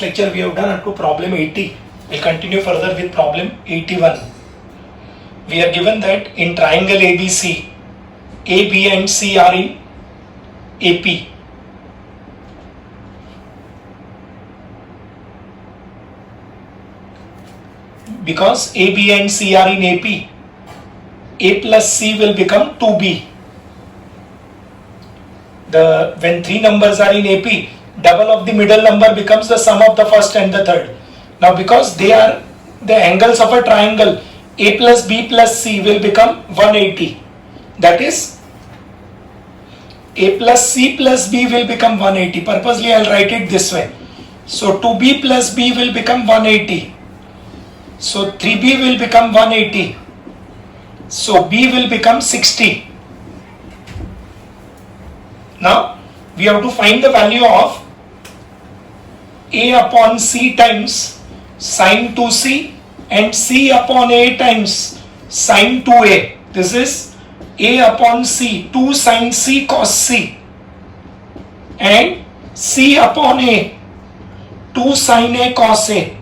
last lecture we have done up to problem 80. We'll continue further with problem 81. We are given that in triangle ABC, A, B and C are in AP. Because A, B and C are in AP, A plus C will become 2B. When three numbers are in AP, double of the middle number becomes the sum of the first and the third. Now because they are the angles of a triangle, A plus B plus C will become 180. That is, A plus C plus B will become 180. Purposely I will write it this way. So 2B plus B will become 180. So 3B will become 180. So B will become 60. Now we have to find the value of A upon C times sine 2C and C upon A times sine 2A. This is A upon C, 2 sine C cos C, and C upon A, 2 sine A cos A.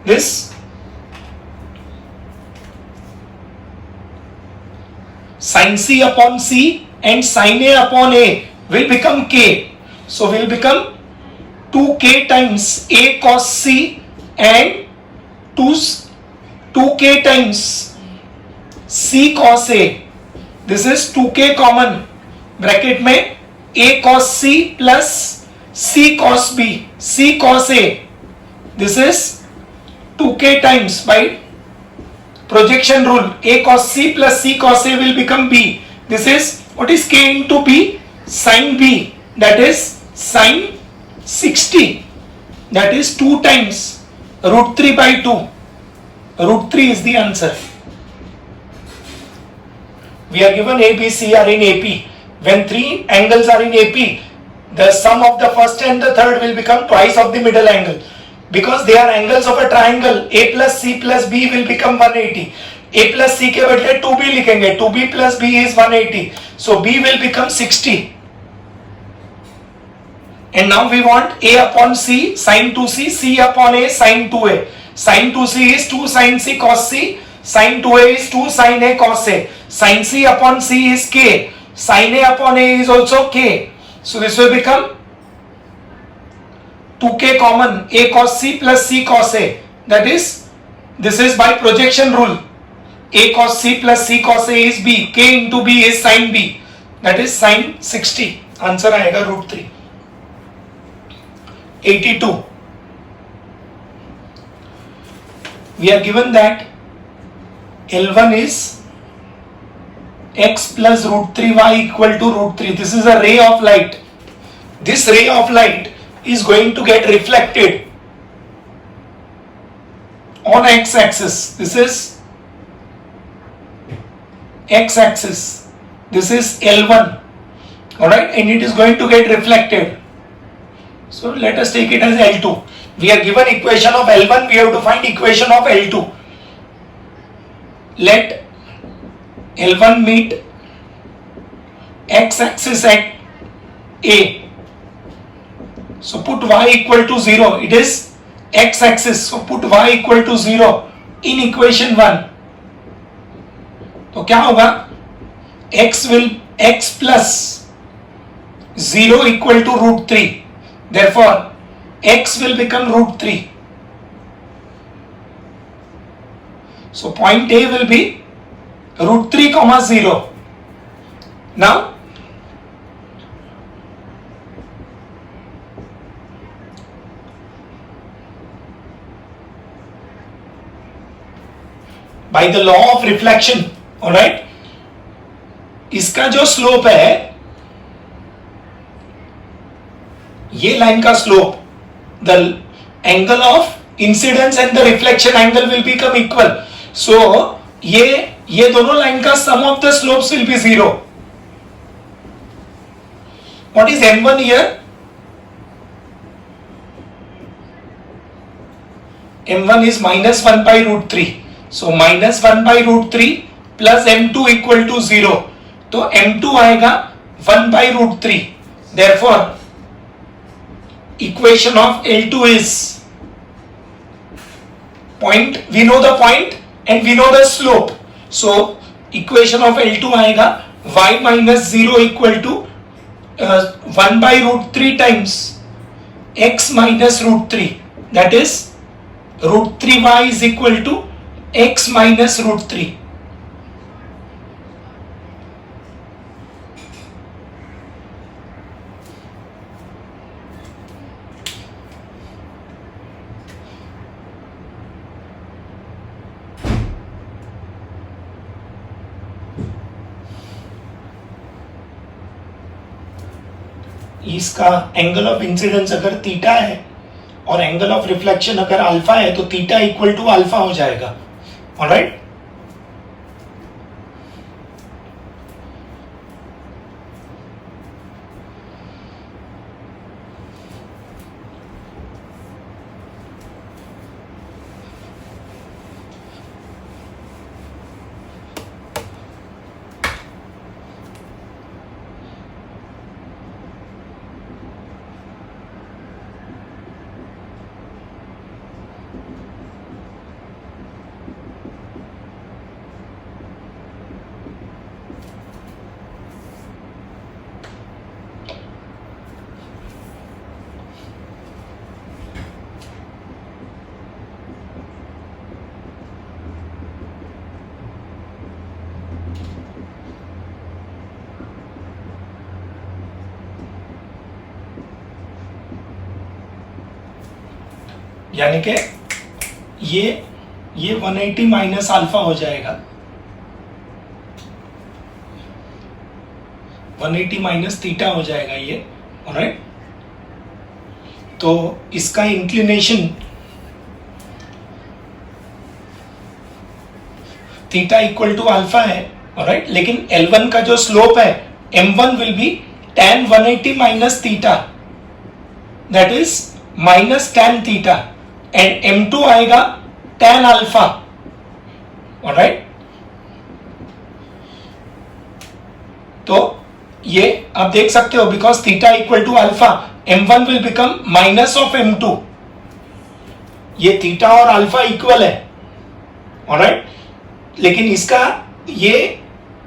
This sin C upon C and sin A upon A will become K. So will become 2K times A cos C and 2K times C cos A. This is 2K common. Bracket में A cos C plus C cos B, C cos A. This is 2K times by projection rule. A cos C plus C cos A will become B. This is, what is K into B? Sin B. That is sin 60. That is 2 times root 3 by 2. Root 3 is the answer. We are given A, B, C are in AP. When three angles are in AP, the sum of the first and the third will become twice of the middle angle. Because they are angles of a triangle, A plus C plus B will become 180. A plus C के बदले 2B लिखेंगे. 2B plus B is 180. So B will become 60. And now we want A upon C sin 2C, C upon A sin 2A. Sin 2C is 2 sin C cos C. Sin 2A is 2 sin A cos A. Sin C upon C is K. Sin A upon A is also K. So this will become 2K common, A cos C plus C cos A. That is, this is by projection rule. A cos C plus C cos A is B. K into B is sin B. That is sin 60. Answer आएगा root 3. 82. We are given that L1 is x plus root 3 y equal to root 3. This is a ray of light. This ray of light is going to get reflected on x-axis. This is x-axis. This is L1. Alright, and it is going to get reflected. So let us take it as L2. We are given equation of L1, we have to find equation of L2. Let L1 meet x-axis at A. So put y equal to 0. It is x-axis. So put y equal to 0 in equation 1. तो क्या होगा? x plus 0 equal to root 3. Therefore, x will become root 3. So point A will be root 3 comma 0. Now, by the law of reflection, alright, इसका जो slope है, ये line का slope, the angle of incidence and the reflection angle will become equal. So ये दोनों line का sum of the slopes will be 0. What is m1 here? m1 is minus 1 by root 3. So minus 1 by root 3 plus m2 equal to 0. तो m2 आएगा 1 by root 3. Therefore equation of L2 is point, we know the point and we know the slope. So equation of L2 आएगा y minus 0 equal to 1 by root 3 times x minus root 3. That is root 3y is equal to x minus root 3. इसका angle of incidence अगर theta है और angle of reflection अगर alpha है तो theta equal to alpha हो जाएगा. Alright, यानी कि ये 180 माइनस अल्फा हो जाएगा, 180 माइनस थीटा हो जाएगा ये. ऑलराइट, तो इसका inclination theta equal to alpha है. ऑलराइट, लेकिन L1 का जो स्लोप है M1 will be tan 180 minus theta, that is minus tan theta, and M2 आएगा tan अल्फा. ऑलराइट, तो ये आप देख सकते हो because theta equal to alpha M1 will become minus of M2. ये थीटा और अल्फा इक्वल है. ऑलराइट, लेकिन इसका ये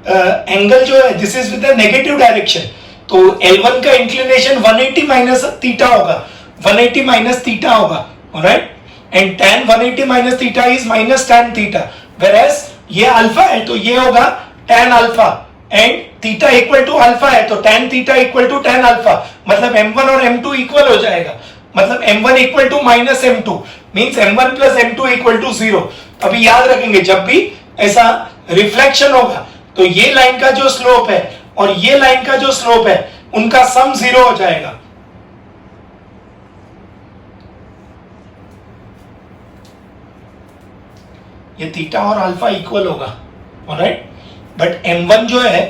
एंगल जो है this is with the negative direction, तो L1 का इंक्लिनेशन 180 माइनस थीटा होगा, 180 माइनस थीटा होगा. Alright, and tan 180 minus theta is minus tan theta, whereas ये अल्फा है तो ये होगा tan alpha, and theta equal to alpha है तो tan theta equal to tan alpha, मतलब M1 और M2 इक्वल हो जाएगा. मतलब M1 equal to minus M2 means M1 plus M2 equal to 0. अभी याद रखेंगे जब भी ऐसा रिफ्लेक्शन होगा तो ये लाइन का जो स्लोप है और ये लाइन का जो स्लोप है उनका सम 0 हो जाएगा. ये थीटा और अल्फा इक्वल होगा. ऑलराइट, बट M1 जो है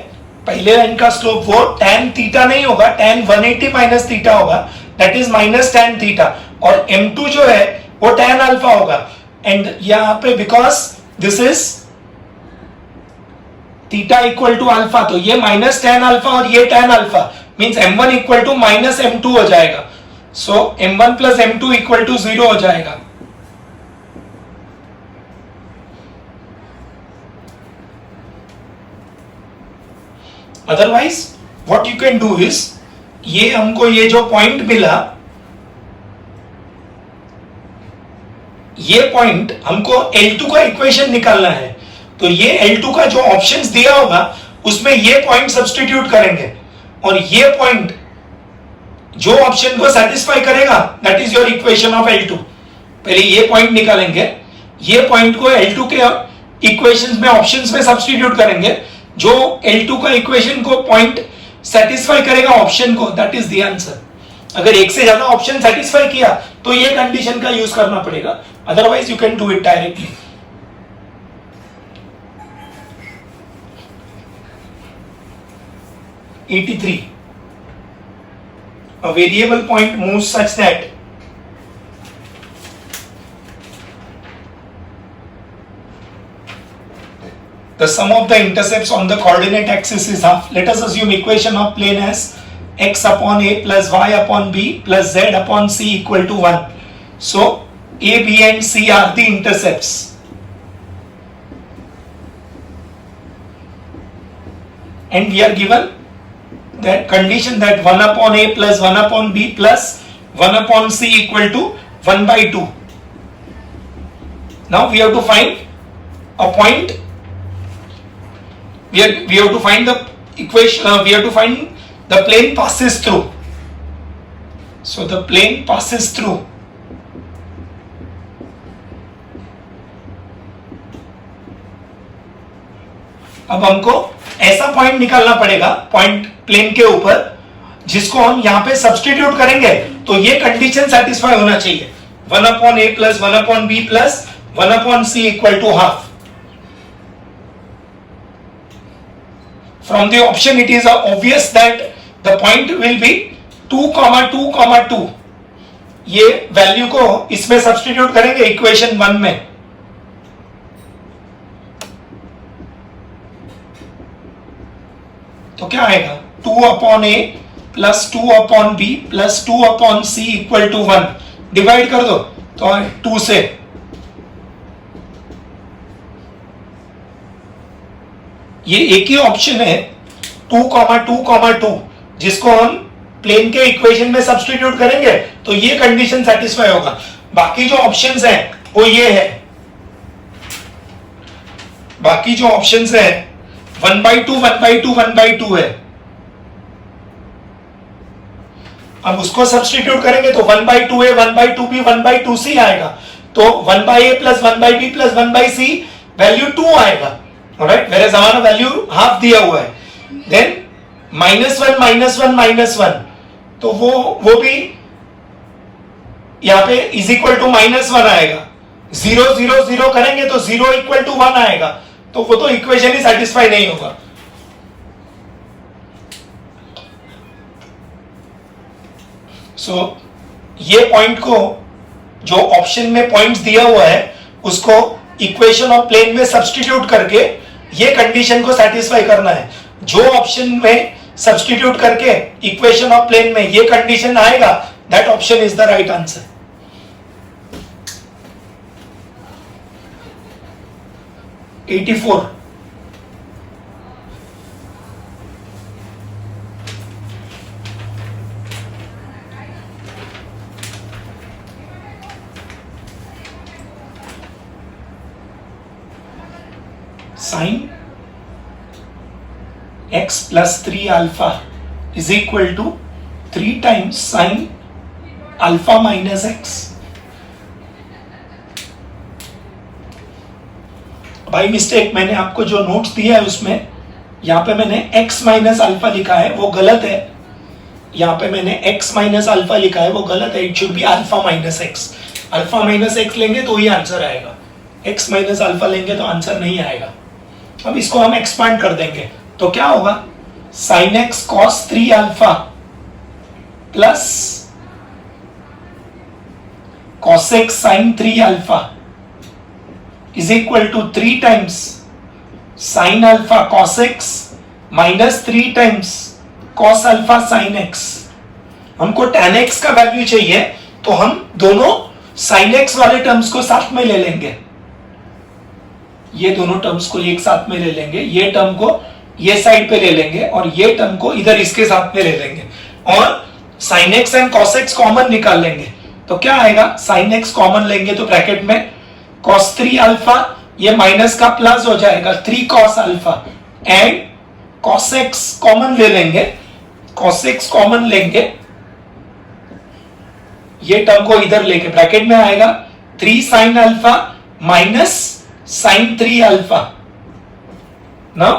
पहले लाइन का स्लोप वो tan थीटा नहीं होगा, tan 180 माइनस थीटा होगा, that is minus tan theta, और M2 जो है वो tan अल्फा होगा. एंड यहां पे because this is theta equal to alpha तो ये माइनस tan अल्फा और ये tan alpha means M1 equal to minus M2 हो जाएगा. सो M1 plus M2 equal to 0 हो जाएगा. Otherwise what you can do is, ये हमको ये जो पॉइंट मिला, ये पॉइंट हमको L2 का इक्वेशन निकालना है, तो ये L2 का जो ऑप्शंस दिया होगा उसमें ये पॉइंट सब्स्टिट्यूट करेंगे, और ये पॉइंट जो ऑप्शन को सेटिस्फाई करेगा that is your equation of L2. पहले ये पॉइंट निकालेंगे, ये पॉइंट को L2 के इक्वेशंस में ऑप्शंस में सब्स्टिट्यूट करेंगे, जो L2 का इक्वेशन को पॉइंट सेटिस्फाई करेगा ऑप्शन को, दैट इज द आंसर. अगर एक से ज्यादा ऑप्शन सेटिस्फाई किया तो ये कंडीशन का यूज करना पड़ेगा, otherwise you can do it directly. (83) A variable point moves such that the sum of the intercepts on the coordinate axis is half. Let us assume equation of plane as x upon a plus y upon b plus z upon c equal to 1. So a, b and c are the intercepts. And we are given that condition that 1 upon a plus 1 upon b plus 1 upon c equal to 1 by 2. Now we have to find a point. We have to find the equation. We have to find the plane passes through. So the plane passes through. अब हमको ऐसा point निकालना पड़ेगा point plane के ऊपर जिसको हम यहां पे सब्स्टिट्यूट करेंगे तो ये कंडीशन सेटिस्फाई होना चाहिए 1 upon a plus 1 upon b plus 1 upon c equal to half. From the option it is obvious that the point will be 2, 2, 2. ये वैल्यू को इसमें सब्स्टिट्यूट करेंगे इक्वेशन 1 में. तो क्या आएगा 2 upon a plus 2 upon b plus 2 upon c equal to 1. Divide कर दो तो 2 से. ये एक ही ऑप्शन है 2, 2, 2 जिसको हम प्लेन के इक्वेशन में सब्स्टिट्यूट करेंगे तो ये कंडीशन सेटिस्फाई होगा. बाकी जो ऑप्शंस हैं वो ये है. बाकी जो ऑप्शंस है 1 by 2, 1 by 2, 1 by 2 है. अब उसको सब्स्टिट्यूट करेंगे तो 1 by 2a, 1 by 2b, 1 by 2c आएगा. तो 1 by a plus 1 by b plus 1 by c value 2 आएगा. ऑलराइट, वेयर हमारा वैल्यू हाफ दिया हुआ है. देन -1 -1 तो वो भी यहाँ पे इज इक्वल टू -1 आएगा. 0 0 0 करेंगे तो 0 इक्वल टू 1 आएगा. तो वो तो इक्वेशन ही सेटिस्फाई नहीं होगा. सो ये पॉइंट को जो ऑप्शन में पॉइंट्स दिया हुआ है उसको इक्वेशन ऑफ प्लेन में सब्स्टिट्यूट करके ये कंडीशन को सेटिस्फाई करना है. जो ऑप्शन में सब्स्टिट्यूट करके इक्वेशन ऑफ प्लेन में ये कंडीशन आएगा that option is the right answer. Sin x plus 3 alpha is equal to 3 times sin alpha minus x. By mistake मैंने आपको जो नोट्स दिया है उसमें यहाँ पे मैंने x माइनस अल्फा लिखा है वो गलत है. यहाँ पे मैंने x माइनस अल्फा लिखा है वो गलत है. It should be alpha minus x. Alpha minus x लेंगे तो ही आंसर आएगा. x माइनस अल्फा लेंगे तो आंसर नहीं आएगा. अब इसको हम एक्सपांड कर देंगे तो क्या होगा sin x cos 3 alpha plus cos x sin 3 alpha is equal to 3 times sin alpha cos x minus 3 times cos alpha sin x. हमको tan x का वैल्यू चाहिए तो हम दोनों sin x वाले टर्म्स को साथ में ले लेंगे. ये दोनों टर्म्स को एक साथ में ले लेंगे. ये टर्म को ये साइड पे ले लेंगे और ये टर्म को इधर इसके साथ में ले लेंगे और sin x and cos x common निकाल लेंगे. तो क्या आएगा sin x कॉमन लेंगे तो ब्रैकेट में cos 3 अल्फा ये माइनस का प्लस हो जाएगा 3 cos alpha and cos x common ले लेंगे. cos x कॉमन लेंगे ये टर्म को इधर लेके ब्रैकेट में आएगा 3 sin alpha minus sin 3 alpha. Now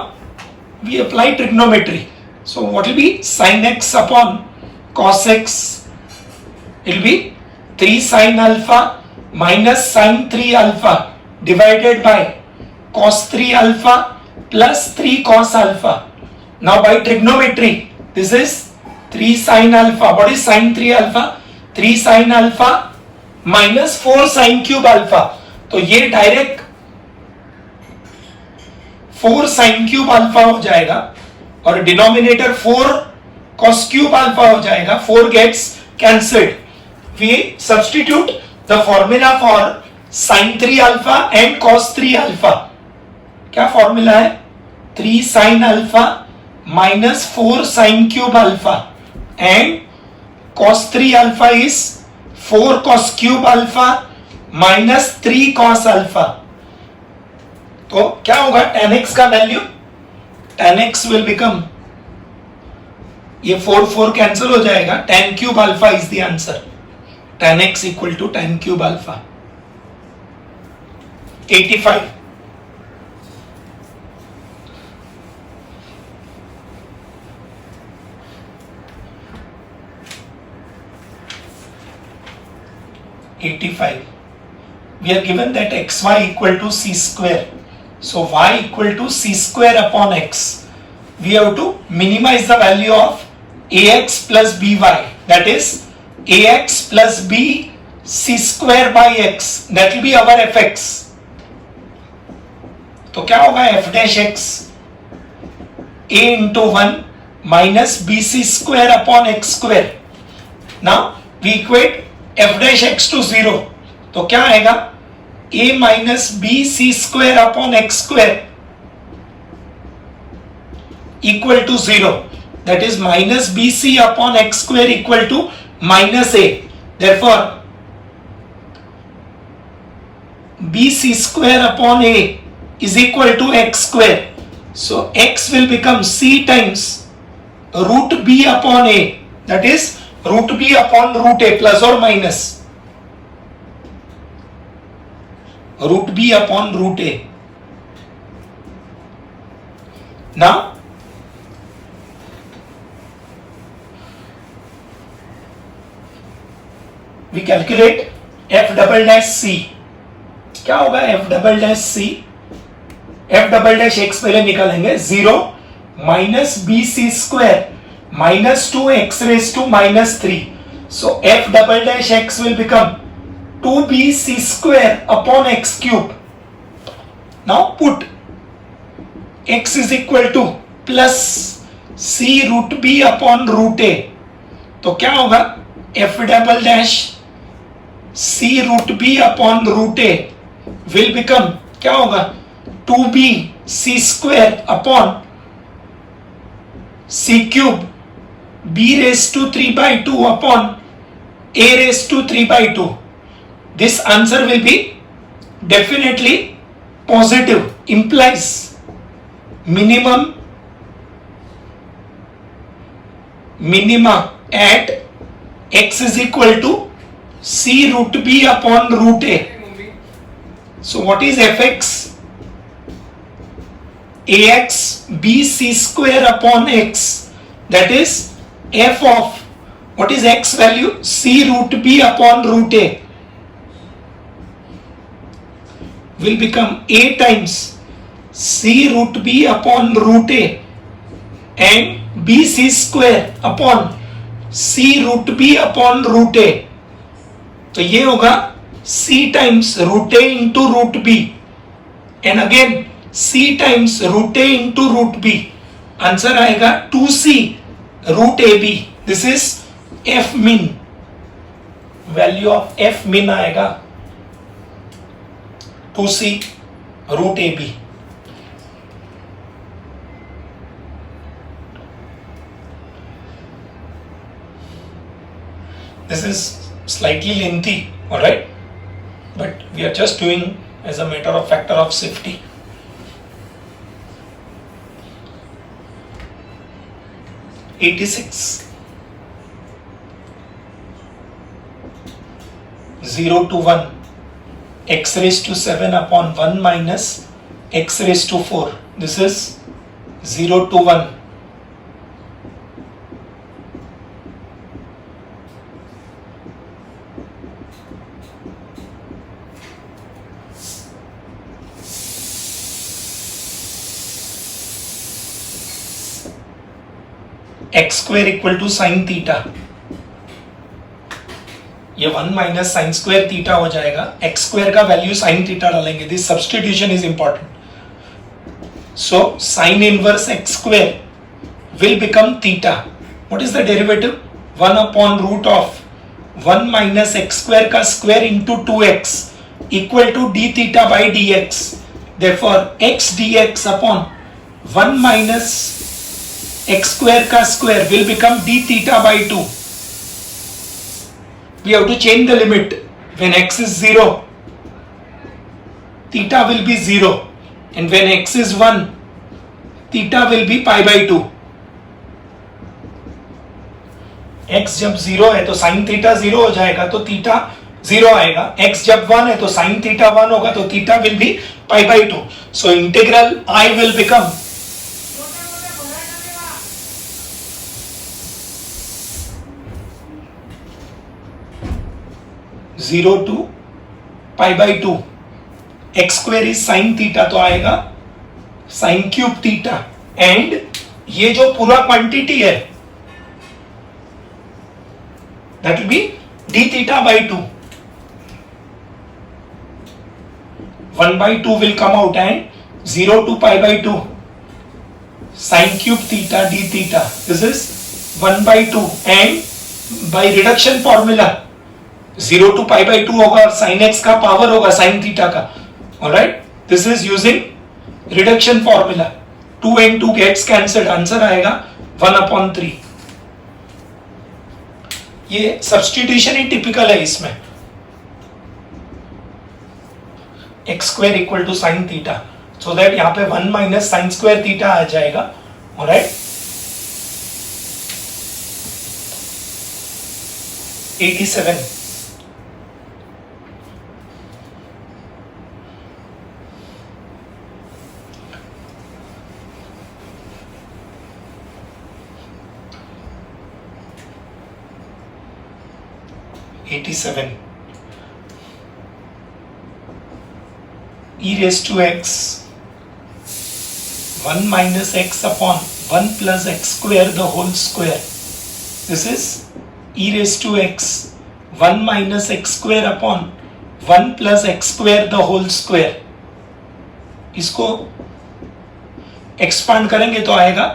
we apply trigonometry. So what will be sin x upon cos x? It will be 3 sin alpha minus sin 3 alpha divided by cos 3 alpha plus 3 cos alpha. Now by trigonometry this is 3 sin alpha. What is sin 3 alpha? 3 sin alpha minus 4 sin cube alpha. तो ये direct 4 sin cube alpha हो जाएगा और denominator 4 cos cube alpha हो जाएगा, 4 gets cancelled. We substitute the formula for sin 3 alpha and cos 3 alpha. क्या formula है? 3 sin alpha minus 4 sin cube alpha and cos 3 alpha is 4 cos cube alpha minus 3 cos alpha. तो क्या होगा tan x का value? tan x will become, ये 4 4 cancel हो जाएगा, tan cube alpha is the answer. tan x equal to tan cube alpha. 85. We are given that xy equal to c square. So y equal to c square upon x. We have to minimize the value of ax plus by. That is ax plus b c square by x. That will be our fx. तो क्या होगा f dash x? a into 1 minus bc square upon x square. Now we equate f dash x to 0. तो क्या आएगा? a minus b c square upon x square equal to 0. That is minus bc upon x square equal to minus a. Therefore bc square upon a is equal to x square. So x will become c times root b upon a. That is root b upon root a plus or minus root b upon root a. Now we calculate f double dash c. क्या होगा f double dash c? f double dash x पहले निकालेंगे, 0 minus bc square minus 2x raised to minus 3. So f double dash x will become 2bc square upon x cube. Now put x is equal to plus c root b upon root a. तो क्या होगा? f double dash c root b upon root a will become, क्या होगा? 2b c square upon c cube b raised to 3 by 2 upon a raised to 3 by 2. This answer will be definitely positive, implies minima at x is equal to c root b upon root a. So what is fx? ax bc square upon x. That is f of, what is x value? c root b upon root a will become a times c root b upon root a and bc square upon c root b upon root a. तो ये होगा c times root a into root b and again c times root a into root b. Answer आएगा 2c root ab. This is f min. Value of f min आएगा 2c root ab. This is slightly lengthy, alright, but we are just doing as a matter of factor of safety. (86) 0 to 1 x raised to 7 upon 1 minus x raised to 4. This is 0 to 1. x square equal to sin theta. ये 1 minus sine square theta हो जाएगा, x square का value sine theta डालेंगे. This substitution is important. So sine inverse x square will become theta. What is the derivative? 1 upon root of 1 minus x square का square into 2x equal to d theta by dx. Therefore x dx upon 1 minus x square का square will become d theta by 2. We have to change the limit. When x is 0, theta will be 0, and when x is 1, theta will be pi by 2. x जब 0 है तो sin theta 0 हो जाएगा, तो theta 0 आएगा. x जब 1 है तो sin थीटा 1 होगा, तो theta will be pi by 2. So integral I will become zero to pi by 2. x square is sin theta, तो आएगा sin क्यूब थीटा, एंड ये जो पूरा क्वांटिटी है that will be d theta by 2. 1 by 2 will come out, and 0 to pi by 2 sin cube theta d theta. This is 1 by 2, and by reduction formula 0 to pi by 2 होगा और sin x का power होगा sin theta का. Alright, this is using reduction formula. 2 and 2 gets cancelled. Answer आएगा 1 upon 3. ये substitution ही typical है इसमें. X square equal to sine theta, so that यहाँ पे 1 माइनस साइन स्क्वायर थीटा आ जाएगा. Alright, 87. E raised to x 1 minus x upon 1 plus x square the whole square. This is e raised to x 1 minus x square upon 1 plus x square the whole square. इसको expand करेंगे तो आएगा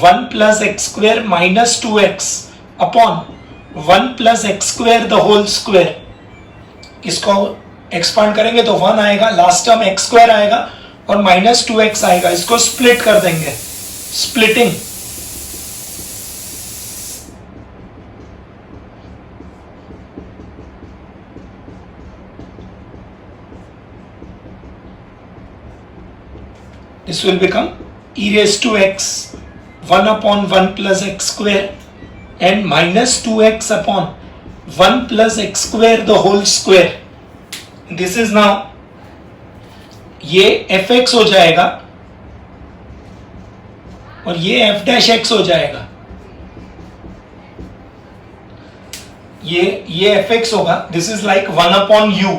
1 plus x square minus 2x upon 1 plus x square the whole square. इसको expand करेंगे तो 1 आएगा, last term x square आएगा और माइनस 2x आएगा. इसको स्प्लिट कर देंगे, splitting. This will become e raised to x 1 upon 1 plus x square and minus 2x upon 1 plus x square the whole square. This is now, ये fx हो जाएगा और ये f dash x हो जाएगा. ये fx होगा. This is like 1 upon u.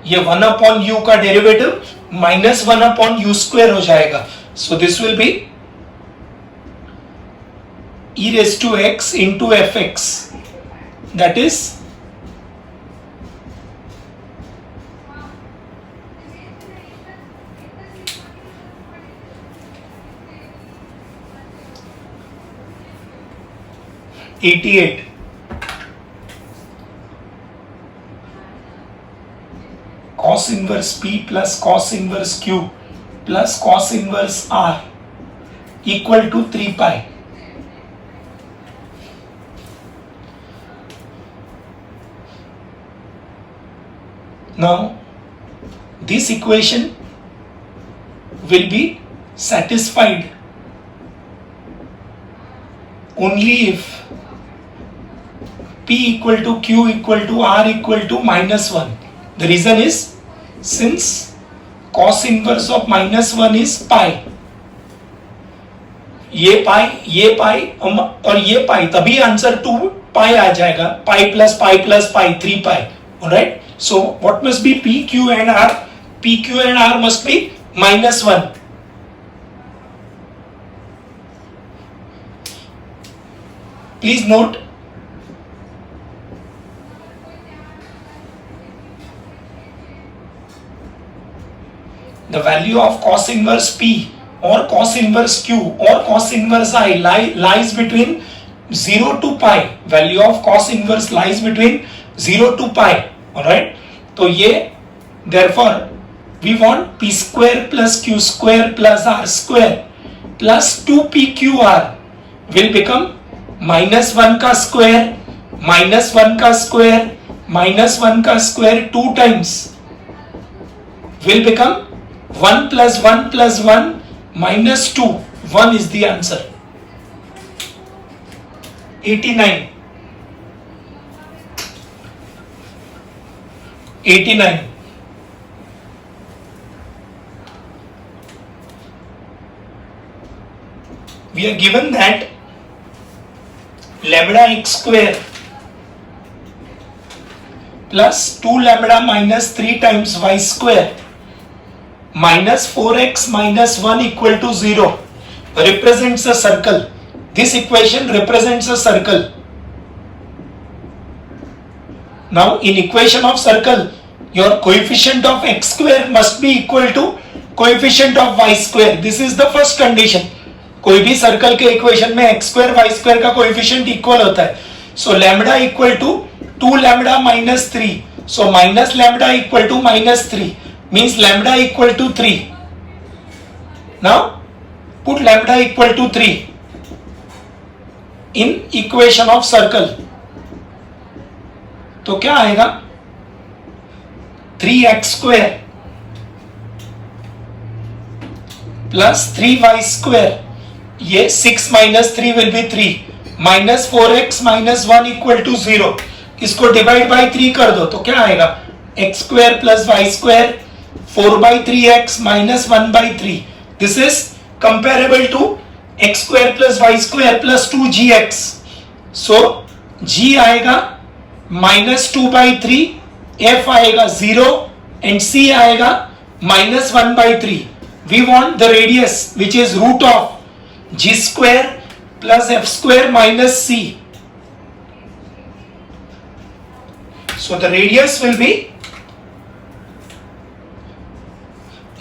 ये 1 upon u का derivative minus 1 upon u square हो जाएगा. So this will be e raised to x into fx, that is (88). Cos inverse p plus cos inverse q plus cos inverse r equal to 3 pi. Now this equation will be satisfied only if p equal to q equal to r equal to minus 1. The reason is, since cos inverse of minus 1 is pi, ये पाई और ये पाई, तभी answer 2 पाई आ जाएगा. Pi plus pi 3 pi. Alright, so what must be p, q and r? p, q and r must be minus 1. Please note, the value of cos inverse p or cos inverse q or cos inverse I lies between 0 to pi, value of cos inverse lies between 0 to pi, alright. तो ये therefore we want p square plus q square plus r square plus 2pqr will become minus 1 का square minus 1 का square minus 1 का square 2 times will become 1 plus 1 plus 1 minus 2. 1 is the answer. 89. 89. We are given that lambda x square plus 2 lambda minus 3 times y square minus 4x minus 1 equal to 0 represents a circle. This equation represents a circle. Now in equation of circle, your coefficient of x square must be equal to coefficient of y square. This is the first condition. कोई भी circle के equation में x square y square का coefficient equal होता है. So lambda equal to 2 lambda minus 3. So minus lambda equal to minus 3 means lambda equal to 3. Now put lambda equal to 3 in equation of circle. तो क्या आएगा 3x square plus 3y square. ये 6 minus 3 will be 3 minus 4x minus 1 equal to 0. इसको divide by 3 कर दो तो क्या आएगा x square plus y square 4 by 3x minus 1 by 3. This is comparable to x square plus y square plus 2gx. So g आएगा minus 2 by 3, f आएगा 0 and c आएगा minus 1 by 3. We want the radius which is root of g square plus f square minus c. So the radius will be,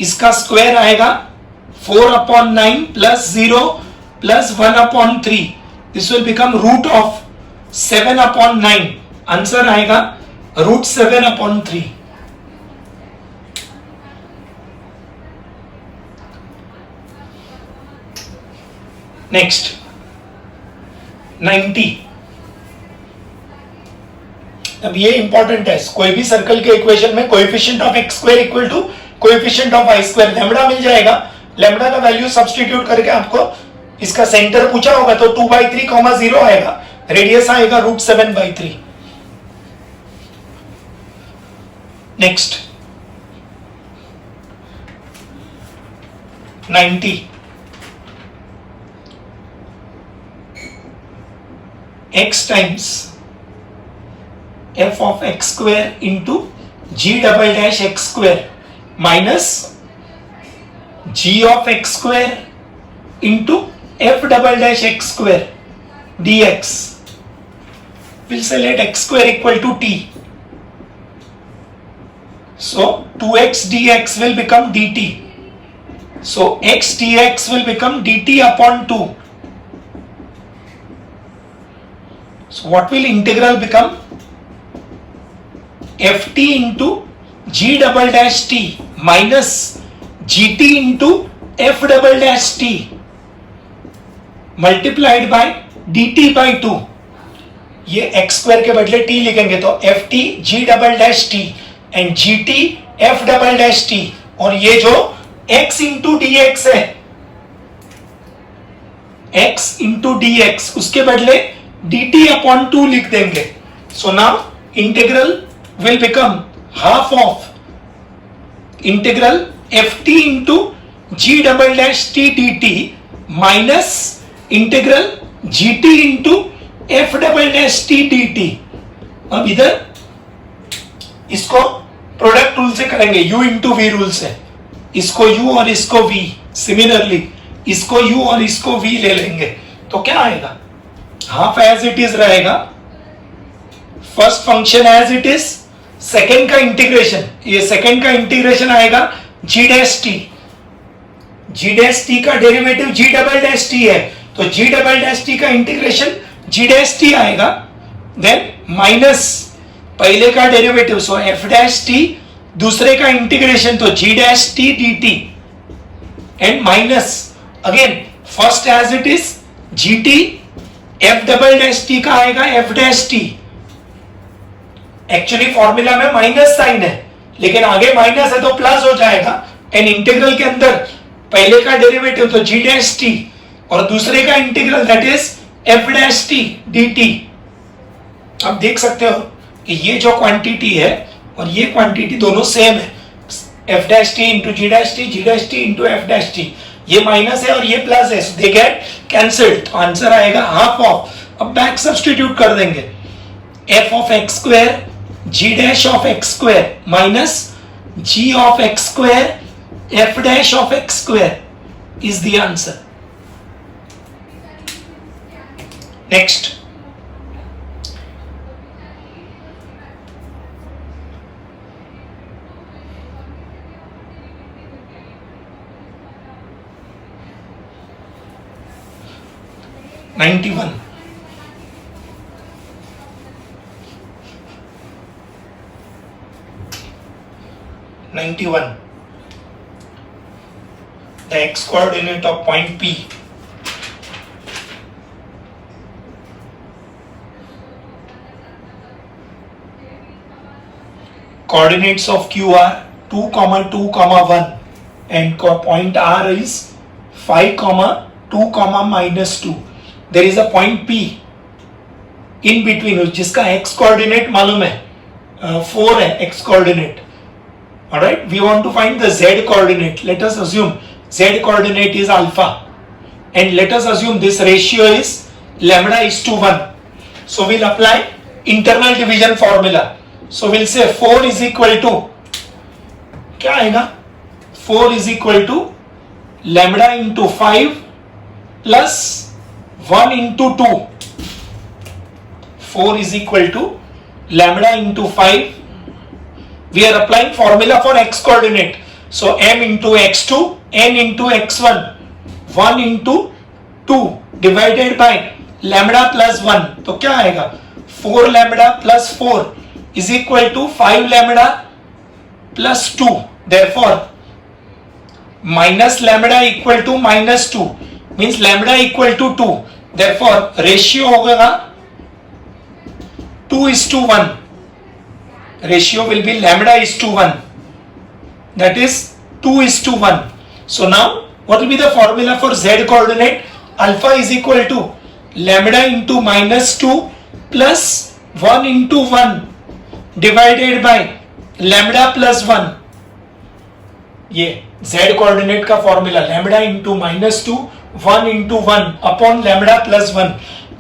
इसका square आएगा 4 upon 9 plus 0 plus 1 upon 3. This will become root of 7 upon 9. Answer आएगा root 7 upon 3. Next 90. अब ये important है. कोई भी circle के equation में coefficient of x square equal to coefficient of y square lambda मिल जाएगा. लैम्डा का वैल्यू सब्स्टिट्यूट करके आपको इसका सेंटर पूछा होगा तो 2/3, 0 आएगा. रेडियस आएगा √7/3. Next 90. x times f of x square into g double dash x square minus g of x square into f double dash x square dx. We'll say let x square equal to t. So 2x dx will become dt. So x dx will become dt upon 2. So what will integral become? ft into g double dash t minus gt into f double dash t multiplied by dt by 2. ये x square के बदले t लिखेंगे तो ft g double dash t and gt f double dash t. और ये जो x into dx है x into dx उसके बदले dt upon 2 लिख देंगे. So now integral will become half of integral ft into g double dash t dt minus integral gt into f double dash t dt. अब इधर इसको product rule से करेंगे. u into v rule से. इसको u और इसको v. Similarly इसको u और इसको v ले लेंगे तो क्या आएगा हाफ एज इट इज रहेगा. First function as it is. Second का इंटीग्रेशन, ये सेकेंड का इंटीग्रेशन आएगा g dash t. g dash t का derivative g double dash t है तो g डबल डैश t का इंटीग्रेशन जी डैश टी आएगा, देन माइनस पहले का derivative, so F dash T, दूसरे का इंटीग्रेशन तो G dash T D T, and minus again first as it is G T, F double dash T का आएगा F dash T. Actually formula में minus sign है, लेकिन आगे minus है तो प्लस हो जाएगा, एंड इंटीग्रल के अंदर पहले का डेरिवेटिव तो जी डैश टी और दूसरे का integral that is F dash T D T. आप देख सकते हो कि ये जो क्वांटिटी है और ये क्वांटिटी दोनों सेम है, F dash T into G dash T, G dash T into F dash T, ये माइनस है और ये प्लस है, सो दे गेट कैंसल्ड, तो आंसर आएगा हाफ ऑफ। अब बैक सब्स्टिट्यूट कर देंगे, F of X square G dash of X square minus G of X square F dash of X square is the answer. Next, $91. The x coordinate of point P coordinates of Q are 2, 2, 1 and point R is 5, 2, -2. There is a point P in between जिसका x coordinate मालूम है, 4 है x coordinate. Alright, we want to find the z coordinate. Let us assume z coordinate is alpha, and let us assume this ratio is lambda is to 1. So we'll apply internal division formula. So we'll say 4 is equal to क्या आएगा, 4 is equal to lambda into 5 plus 1 into 2. 4 is equal to lambda into 5. We are applying formula for x coordinate. So m into x2, n into x1, 1 into 2 divided by lambda plus 1. तो क्या आएगा, 4 lambda plus 4 is equal to 5 lambda plus 2. Therefore, minus lambda equal to minus 2 means lambda equal to 2. Therefore, ratio होगा 2:1. Ratio will be lambda is to 1. That is 2:1. So now, what will be the formula for z coordinate? Alpha is equal to lambda into minus 2 plus 1 into 1 divided by lambda plus 1. ये z coordinate का formula lambda into minus 2 1 into 1 upon lambda plus 1.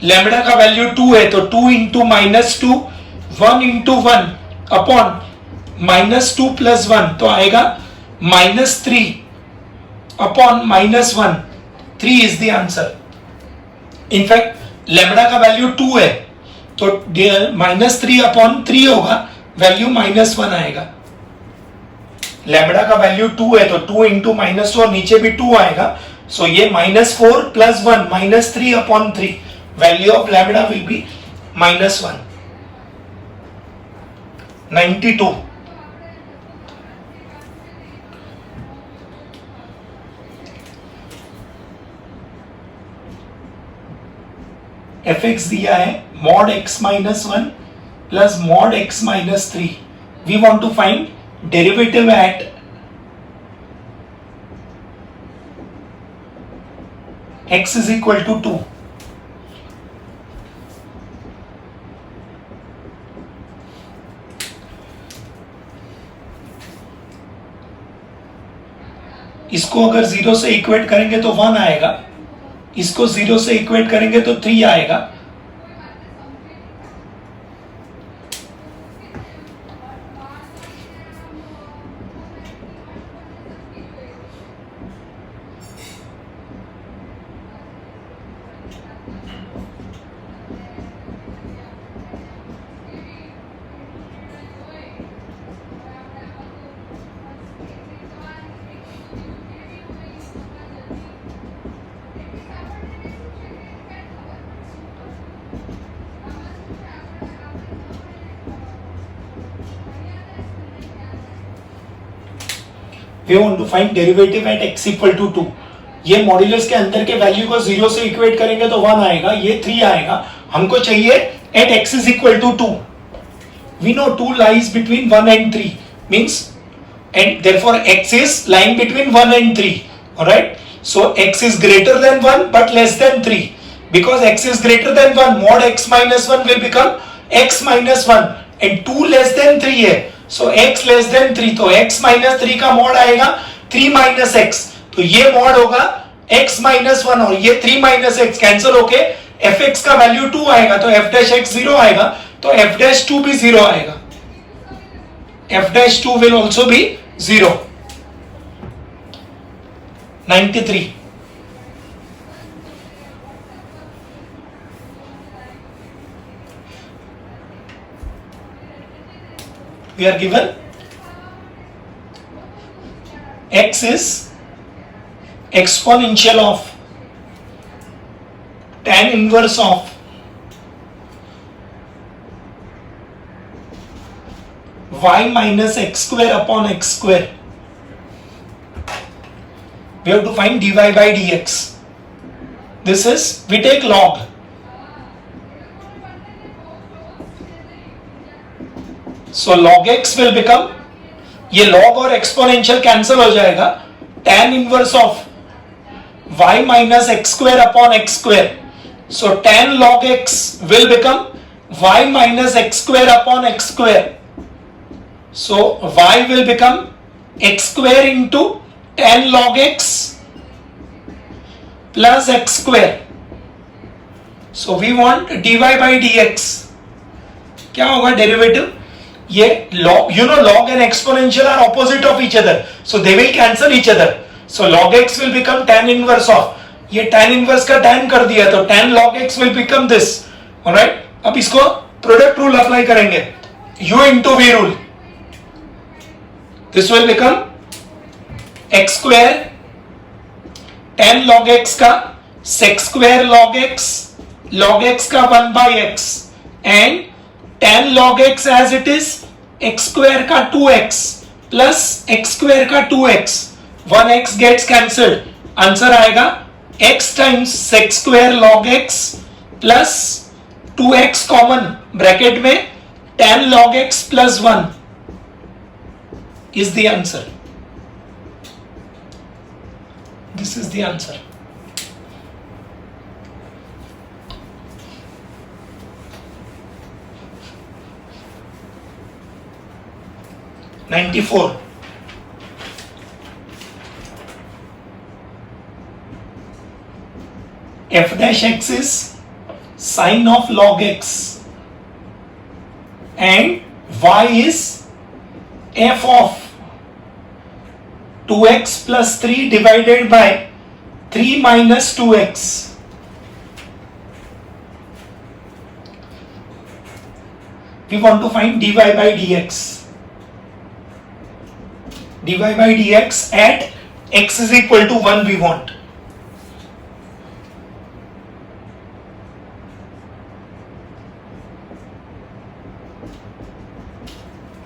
lambda का value 2 है तो 2 into minus 2 1 into 1 upon minus 2 plus 1 तो आएगा minus 3 upon minus 1. 3 is the answer. In fact, lambda का value 2 है तो minus 3 upon 3 होगा, वैल्यू minus 1 आएगा. लैम्बडा का वैल्यू 2 है तो 2 इंटू माइनस 2 और नीचे भी 2 आएगा, सो ये -4 plus 1 -3 upon 3, value of lambda will be -1. 92. fx दिया है mod x -1 plus mod x -3. We want to find derivative at x is equal to 2. इसको अगर 0 से इक्वेट करेंगे तो 1 आएगा, इसको 0 से इक्वेट करेंगे तो 3 आएगा. We want to find derivative at x equal to 2. ये मॉड्यूलस के अंदर के वैल्यू को 0 से इक्वेट करेंगे तो 1 आएगा, ये 3 आएगा. हमको चाहिए at x is equal to 2. We know 2 lies between 1 and 3 means and therefore x is lying between 1 and 3. Alright, so x is greater than 1 but less than 3. Because x is greater than 1, mod x minus 1 will become x minus 1 and 2 less than 3 है, so x less than 3, तो x minus 3 का mod आएगा 3 minus x, तो ये mod होगा x minus 1 और ये 3 minus x cancel होके fx का वैल्यू 2 आएगा, तो f dash x 0 आएगा, तो f dash 2 भी 0 आएगा. f dash 2 will also be 0. 93. We are given x is exponential of tan inverse of y minus x square upon x square. We have to find dy by dx. This is, we take log. So log x will become, ये log और exponential cancel हो जाएगा, tan inverse of y minus x square upon x square. So tan log x will become y minus x square upon x square. So y will become x square into tan log x plus x square. So we want dy by dx. क्या होगा derivative? ये log, you know log and exponential are opposite of each other, so they will cancel each other. So log x will become tan inverse of, ये tan inverse का tan कर दिया तो tan log x will become this. Alright, अब इसको product rule apply करेंगे, u into v rule. This will become x square tan log x का sec square log x का 1 by x and tan log x as it is x square का 2x plus x square का 2x, 1x gets cancelled, answer आएगा x times sec square log x plus 2x common bracket में tan log x plus 1 is the answer. This is the answer. (94) f dash x is sine of log x and y is f of 2x plus 3 divided by 3 minus 2x. We want to find dy by dx. dy by dx at x is equal to 1 we want.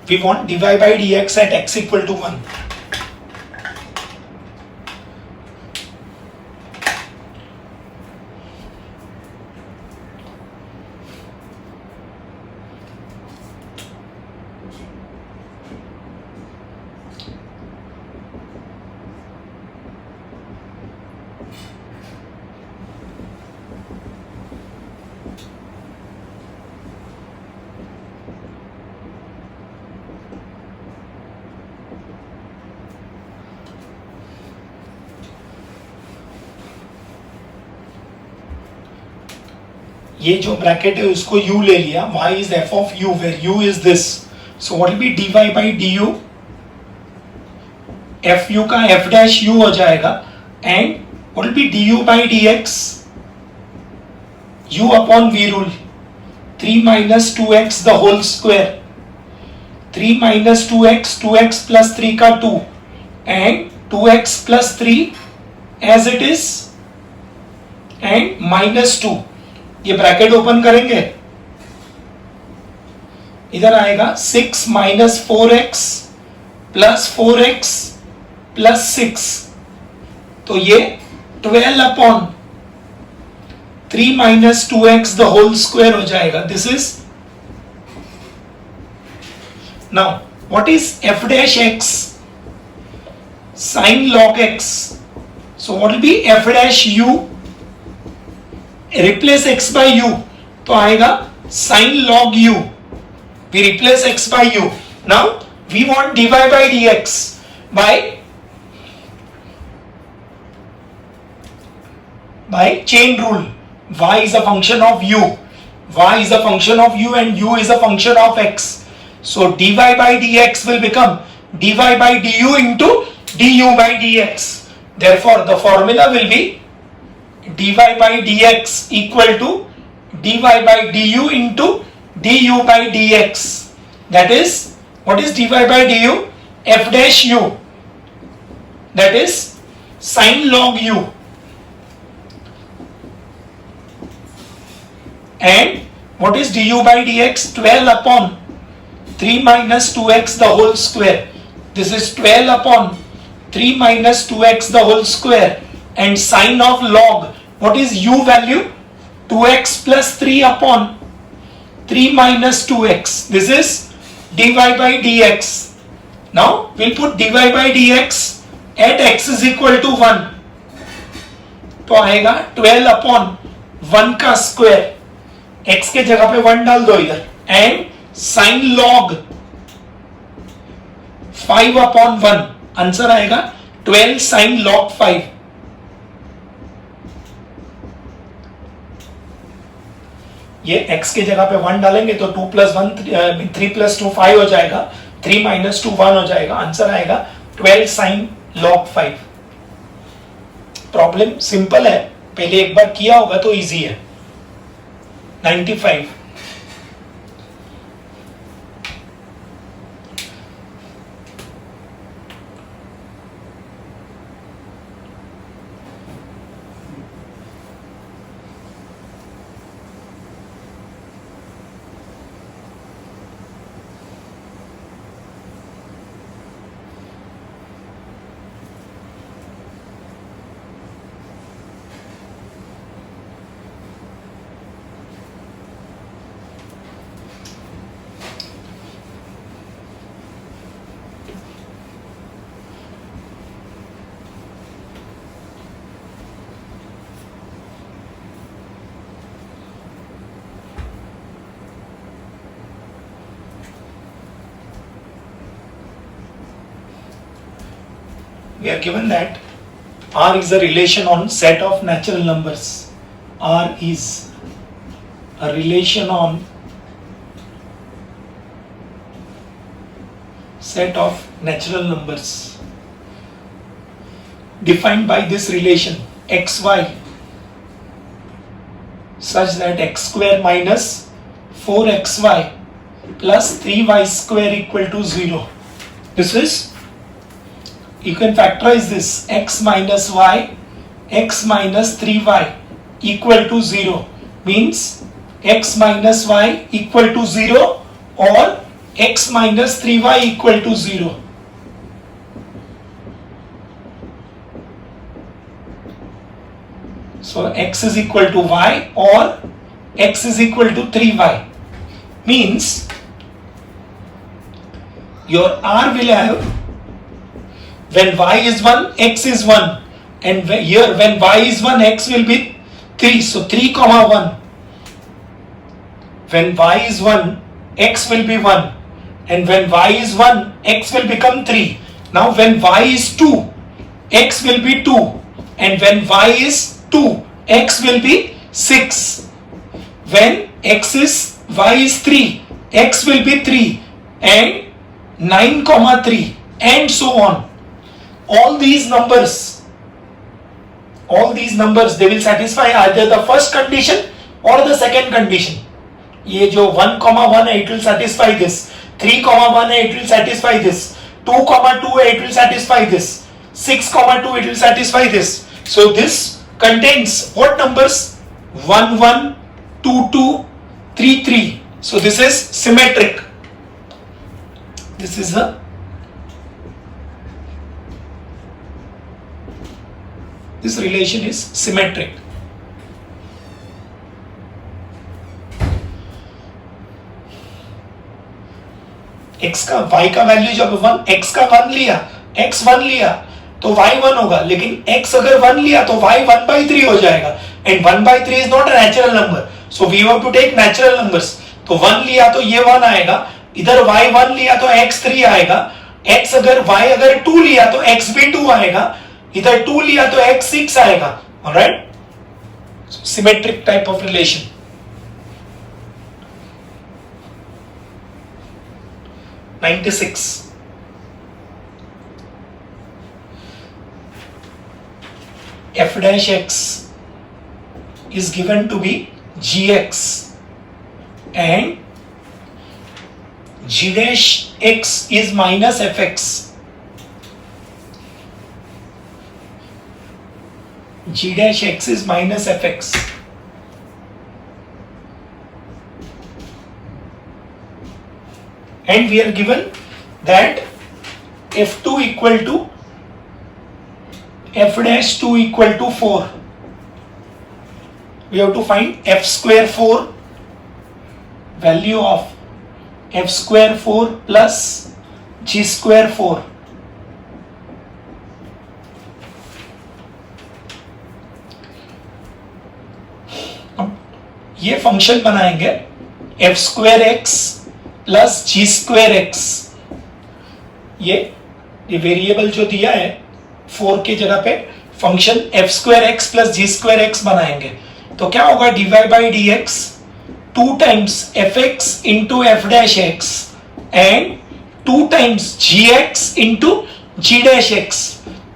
We want dy by dx at x equal to 1. ये जो bracket है उसको u ले लिया, y is f of u where u is this, so what will be dy by du, fu का f dash u हो जाएगा and what will be du by dx, u upon v rule, 3 minus 2x the whole square, 3 minus 2x, 2x plus 3 का 2 and 2x plus 3 as it is and minus 2. ये bracket open करेंगे, इधर आएगा 6 minus 4x plus 4x plus 6, तो ये 12 upon 3 minus 2x the whole square हो जाएगा. This is now what is f dash x? sin log x. So what will be f dash u? Replace x by u, तो आएगा sin log u. We replace x by u. Now we want dy by dx by chain rule. Y is a function of u. Y is a function of u and u is a function of x. So dy by dx will become dy by du into du by dx. Therefore the formula will be dy by dx equal to dy by du into du by dx. That is, what is dy by du? F dash u, that is sin log u, and what is du by dx? 12 upon 3 minus 2x the whole square. This is 12 upon 3 minus 2x the whole square, and sine of log, what is u value? 2x plus 3 upon 3 minus 2x. This is dy by dx. Now we'll put dy by dx at x is equal to 1, तो आएगा 12 upon 1 का square, x के जगह पे 1 डाल दो इधर, and sign log 5 upon 1, answer आएगा 12 sin log 5. ये x के जगह पे 1 डालेंगे तो 2 plus 1 3 plus 2 5 हो जाएगा, 3 minus 2 1 हो जाएगा, आंसर आएगा 12 sin log 5. प्रॉब्लम सिंपल है, पहले एक बार किया होगा तो इजी है. 95. We are given that R is a relation on set of natural numbers. R is a relation on set of natural numbers defined by this relation xy such that x square minus 4xy plus 3y square equal to 0. This is, you can factorize this, x minus y, x minus 3y equal to 0 means x minus y equal to 0 or x minus 3y equal to 0. So x is equal to y or x is equal to 3y means your R will have, when y is 1, x is 1, and here when y is 1, x will be 3, so 3 comma 1. When y is 1, x will be 1, and when y is 1, x will become 3. Now when y is 2, x will be 2, and when y is 2, x will be 6. When y is 3, x will be 3, and 9 comma 3, and so on. All these numbers, they will satisfy either the first condition or the second condition. ये जो 1 comma 1 है, it will satisfy this. 3 comma 1 है, it will satisfy this. 2 comma 2 है, it will satisfy this. 6 comma 2, it will satisfy this. So this contains what numbers? 1 1, 2 2, 3 3. So this is symmetric. This is a this relation is symmetric. x का y का value जब 1 x का 1 लिया, x 1 लिया तो y 1 होगा, लेकिन x अगर 1 लिया तो y 1/3 हो जाएगा. And 1/3 is not a natural number, so we have to take natural numbers. तो 1 लिया तो ये 1 आएगा, इधर y 1 लिया तो x 3 आएगा. x अगर y अगर 2 लिया तो x भी 2 आएगा, इधर 2 लिया तो x 6 आएगा. Alright, symmetric type of relation. (96) f dash x is given to be gx and g dash x is minus fx. G dash x is minus fx. And we are given that f2 equal to f dash 2 equal to 4. We have to find f square 4, value of f square 4 plus g square 4. अब ये function बनाएंगे f square x plus G square X. ये variable जो दिया है 4 की जगह पे function F square X plus G square X बनाएंगे. तो क्या होगा, dy by D X 2 times F X into F dash X and 2 times G X into G dash X.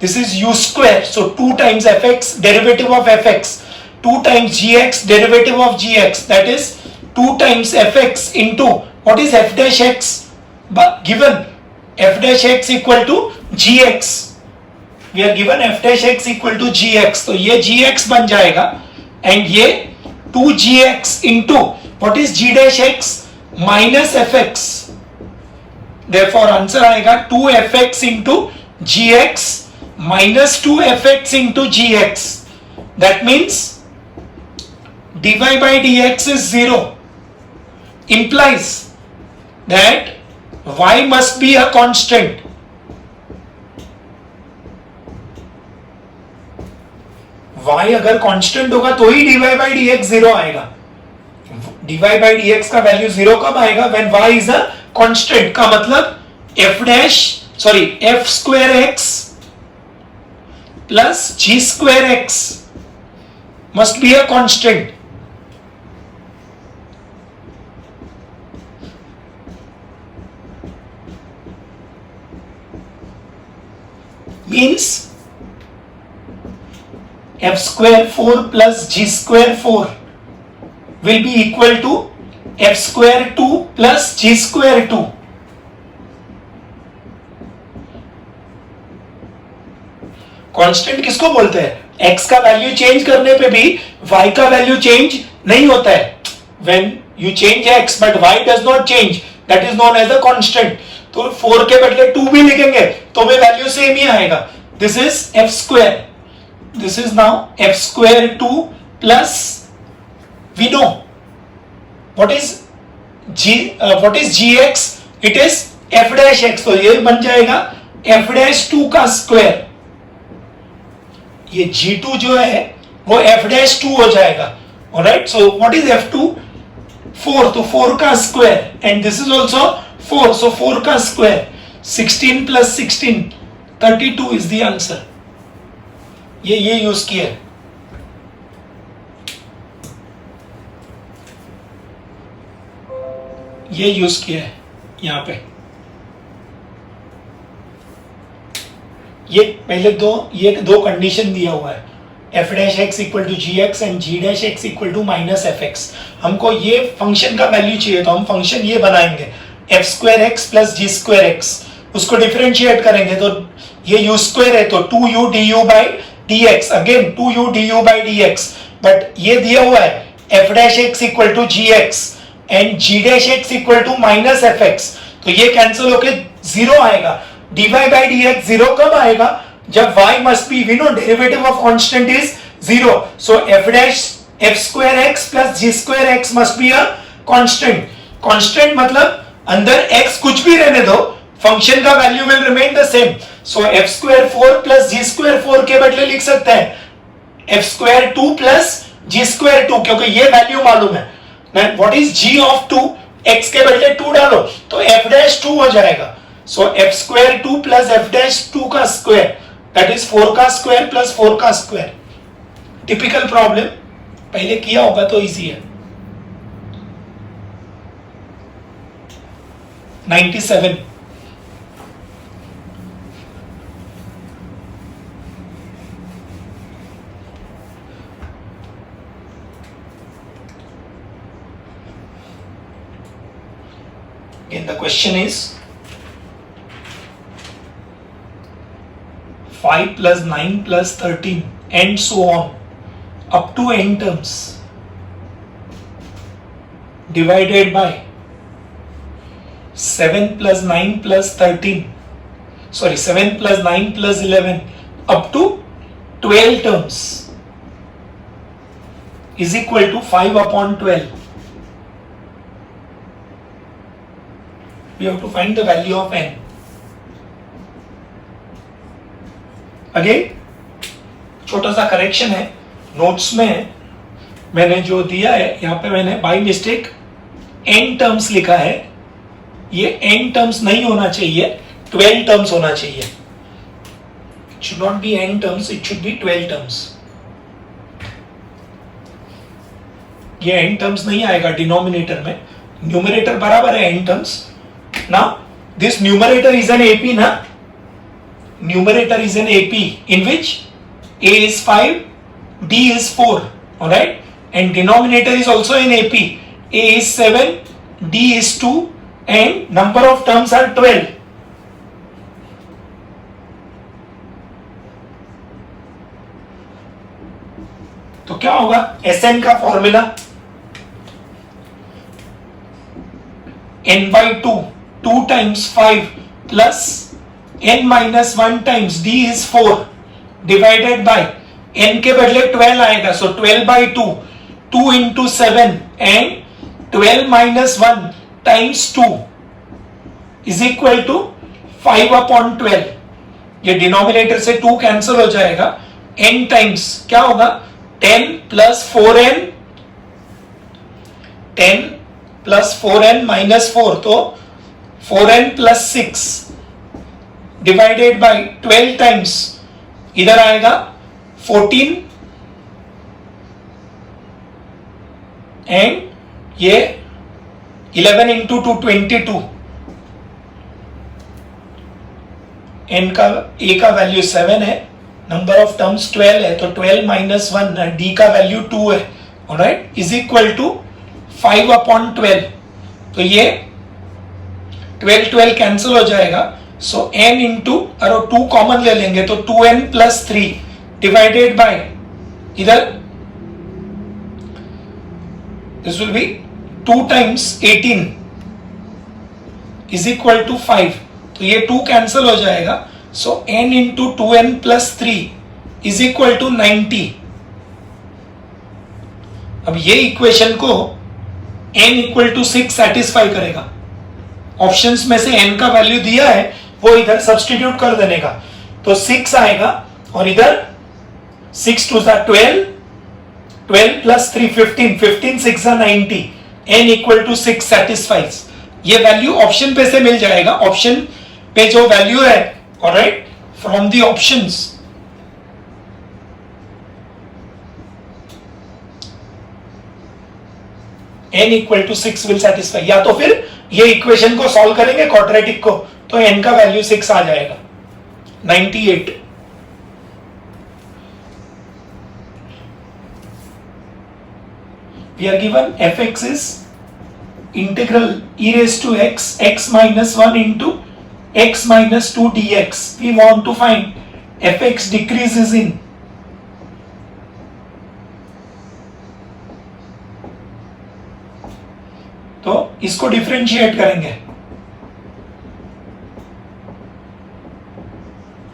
This is U square, so 2 times F X derivative of F X, 2 times G X derivative of ji x, that is 2 times F X into what is f dash x, but given f dash x equal to gx, we are given f dash x equal to gx, तो ये gx बन जाएगा and ये 2gx into what is g dash x minus fx. therefore answer आएगा 2fx into gx minus 2fx into gx. that means dy by dx is 0, implies that y must be a constant. y अगर constant होगा तो ही dy by dx 0 आएगा. dy by dx का value 0 कब आएगा, when y is a constant. का मतलब f square x plus g square x must be a constant. means f square 4 plus g square 4 will be equal to f square 2 plus g square 2. Constant किसको बोलते हैं, x का value change करने पे भी y का value change नहीं होता है. when you change x but y does not change, that is known as a constant. तो 4 के बदले 2 भी लिखेंगे तो भी वैल्यू सेम ही आएगा. This is f square, this is now f square 2 plus we know what is gx, it is f dash x. तो ये बन जाएगा f डैश 2 का स्क्वायर. ये g2 जो है वो f डैश 2 हो जाएगा. Alright, so what is f2, 4, तो 4 का square and this is also 4, so 4 का square. 16 plus 16 32 is the answer. ये यूज किया है. ये यूज किया है यहां पे. ये पहले दो कंडीशन दिया हुआ है, f dash x equal to g x and g dash x equal to minus f x. हमको ये फंक्शन का वैल्यू चाहिए तो हम फंक्शन ये बनाएंगे f square x plus g square x. उसको डिफरेंशिएट करेंगे तो ये u स्क्वायर है तो 2u du by dx, again 2u du by dx. But ये दिया हुआ है f dash x equal to g x and g dash x equal to minus f x. तो ये कैंसिल होके 0 आएगा. dy बाई dx 0 कब आएगा, जब y must be, we know derivative of constant is 0, so f dash f square x plus g square x must be a constant. constant मतलब अंदर x कुछ भी रहने दो, फंक्शन का value will remain the same. So f square 4 plus g square 4 के बदले लिख सकते हैं f square 2 plus g square 2, क्योंकि ये वैल्यू मालूम है. What is g of 2? x के बदले 2 डालो तो f dash 2 हो जाएगा. सो f square 2 plus f dash 2 का स्क्वायर, दैट इज 4 का स्क्वायर प्लस 4 का स्क्वायर. टिपिकल प्रॉब्लम, पहले किया होगा तो इजी है. 97. Again the question is 5 plus 9 plus 13 and so on up to n terms divided by 7 plus 9 plus 13, sorry 7 plus 9 plus 11 up to 12 terms is equal to 5 upon 12. We have to find the value of n. Again छोटा सा correction है, notes में मैंने जो दिया है यहाँ पे मैंने बाय मिस्टेक n टर्म्स लिखा है. ये n टर्म्स नहीं होना चाहिए, 12 टर्म्स होना चाहिए. It should not be n terms, it should be 12 terms. ये n terms नहीं आएगा डिनोमिनेटर में, न्यूमरेटर बराबर है n terms. Now this numerator is an AP ना, numerator is an AP in which a is 5, d is 4, alright, and denominator is also an AP, a is 7, d is 2 and number of terms are 12. तो क्या होगा Sn का formula n by 2, 2 times 5 plus n minus 1 times d is 4 divided by n के बदले 12 आएगा, so 12 by 2, 2 into 7 and 12 minus 1 times 2 is equal to 5 upon 12. ये denominator से 2 cancel हो जाएगा, n टाइम्स क्या होगा 10 plus 4n, 10 plus 4n minus 4, तो 4n plus 6 divided by 12 times इधर आएगा 14 and ये 11 into 2 22. n का a का वैल्यू 7 है, नंबर ऑफ टर्म्स 12 है, तो 12 minus 1 d का वैल्यू 2 है, alright, is equal to 5 upon 12. तो ये 12 कैंसिल हो जाएगा, सो n इंटू और 2 कॉमन ले लेंगे तो 2n plus 3 डिवाइडेड बाय इधर this will be 2 times 18 is equal to 5. तो ये 2 कैंसिल हो जाएगा, so n into 2n plus 3 is equal to 90. अब ये इक्वेशन को n इक्वल टू 6 सेटिस्फाई करेगा. ऑप्शंस में से n का वैल्यू दिया है वो इधर सब्स्टिट्यूट कर देने का, तो 6 आएगा और इधर 6 2 12, 12 plus 3 15, 15 6 90, n equal to 6 satisfies. ये वैल्यू ऑप्शन पे से मिल जाएगा, ऑप्शन पे जो वैल्यू है, alright, from the options n equal to 6 will satisfy. या तो फिर ये इक्वेशन को सॉल्व करेंगे क्वाड्रेटिक को, तो n का वैल्यू 6 आ जाएगा. 98. We are given fx is integral e raised to x, x minus 1 into x minus 2 dx. We want to find fx decreases in तो इसको डिफरेंशिएट करेंगे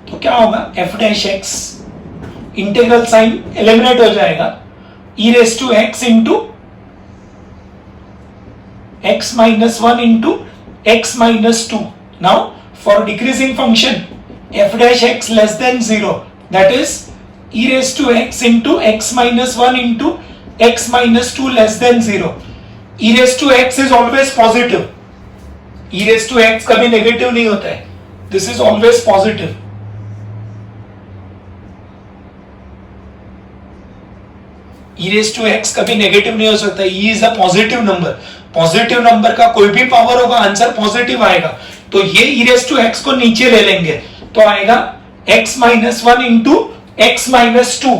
तो क्या क्या होगा, F dash X, integral sign eliminate हो जाएगा, E raise to X into x minus 1 into x minus 2. Now for decreasing function f dash x less than 0, that is e raised to x into x minus 1 into x minus 2 less than 0. e raised to x is always positive. e raised to x कभी negative नहीं होता है. This is always positive. e raised to x कभी negative नहीं हो सकता. e is a positive number. Positive number का कोई भी पावर होगा, आंसर पॉजिटिव आएगा. तो ये e रेस टू x को नीचे ले लेंगे तो आएगा x minus 1 into x minus 2.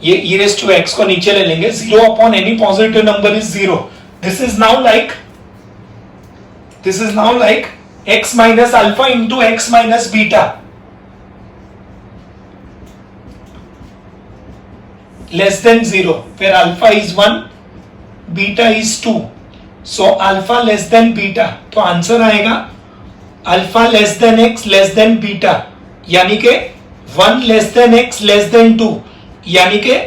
ये e रेस टू x को नीचे ले लेंगे. 0 upon any positive number is 0. This is now like x minus alpha into x minus beta less than 0, where alpha is 1, beta is 2. So alpha less than beta. तो answer आएगा alpha less than x less than beta, यानी के 1 less than x less than 2, यानी के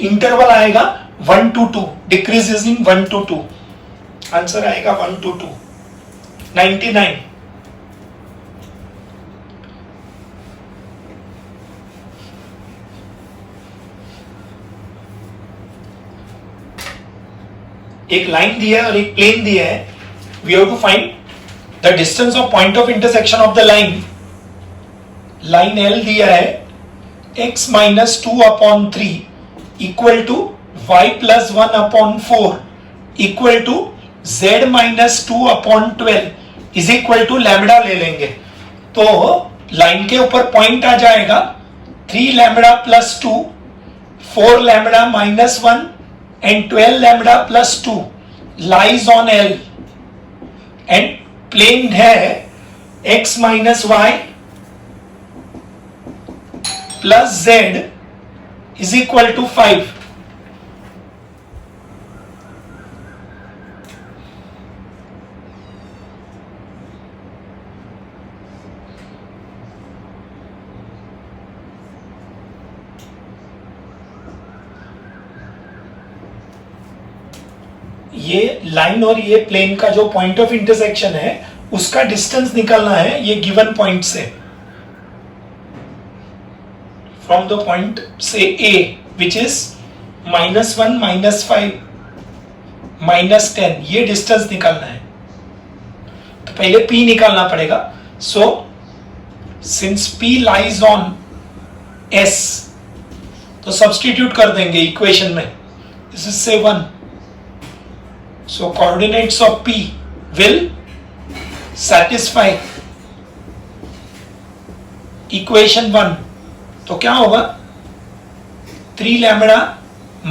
interval आएगा 1 to 2, decreases in 1 to 2. Answer आएगा 1 to 2. 99. एक line दिया है और एक प्लेन दिया है. We have to find the distance of point of intersection of the line. Line l दिया है x minus 2 upon 3 equal to y plus 1 upon 4 equal to z minus 2 upon 12 is equal to lambda ले लेंगे. तो line के ऊपर point आ जाएगा 3 lambda plus 2, 4 lambda minus 1 and 12 lambda plus 2 lies on L, and plane है x minus y plus z is equal to 5. ये line और ये प्लेन का जो पॉइंट ऑफ इंटरसेक्शन है उसका डिस्टेंस निकालना है ये गिवन पॉइंट से. फ्रॉम द पॉइंट से A विच इज -1 -5 -10, ये डिस्टेंस निकालना है. तो पहले P निकालना पड़ेगा. So since P lies on S, तो सब्स्टिट्यूट कर देंगे इक्वेशन में. दिस इज से 1. So coordinates of P will satisfy equation 1. तो क्या होगा, 3 lambda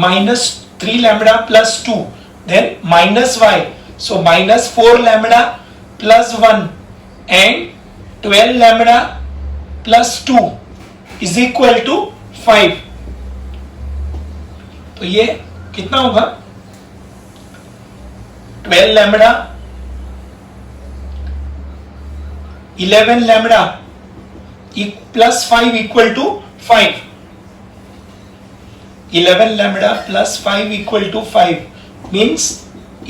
minus 3 lambda plus 2, then minus y, so minus 4 lambda plus 1 and 12 lambda plus 2 is equal to 5. तो ये कितना होगा, 12 lambda 11 lambda plus 5 equal to 5. 11 lambda plus 5 equal to 5 means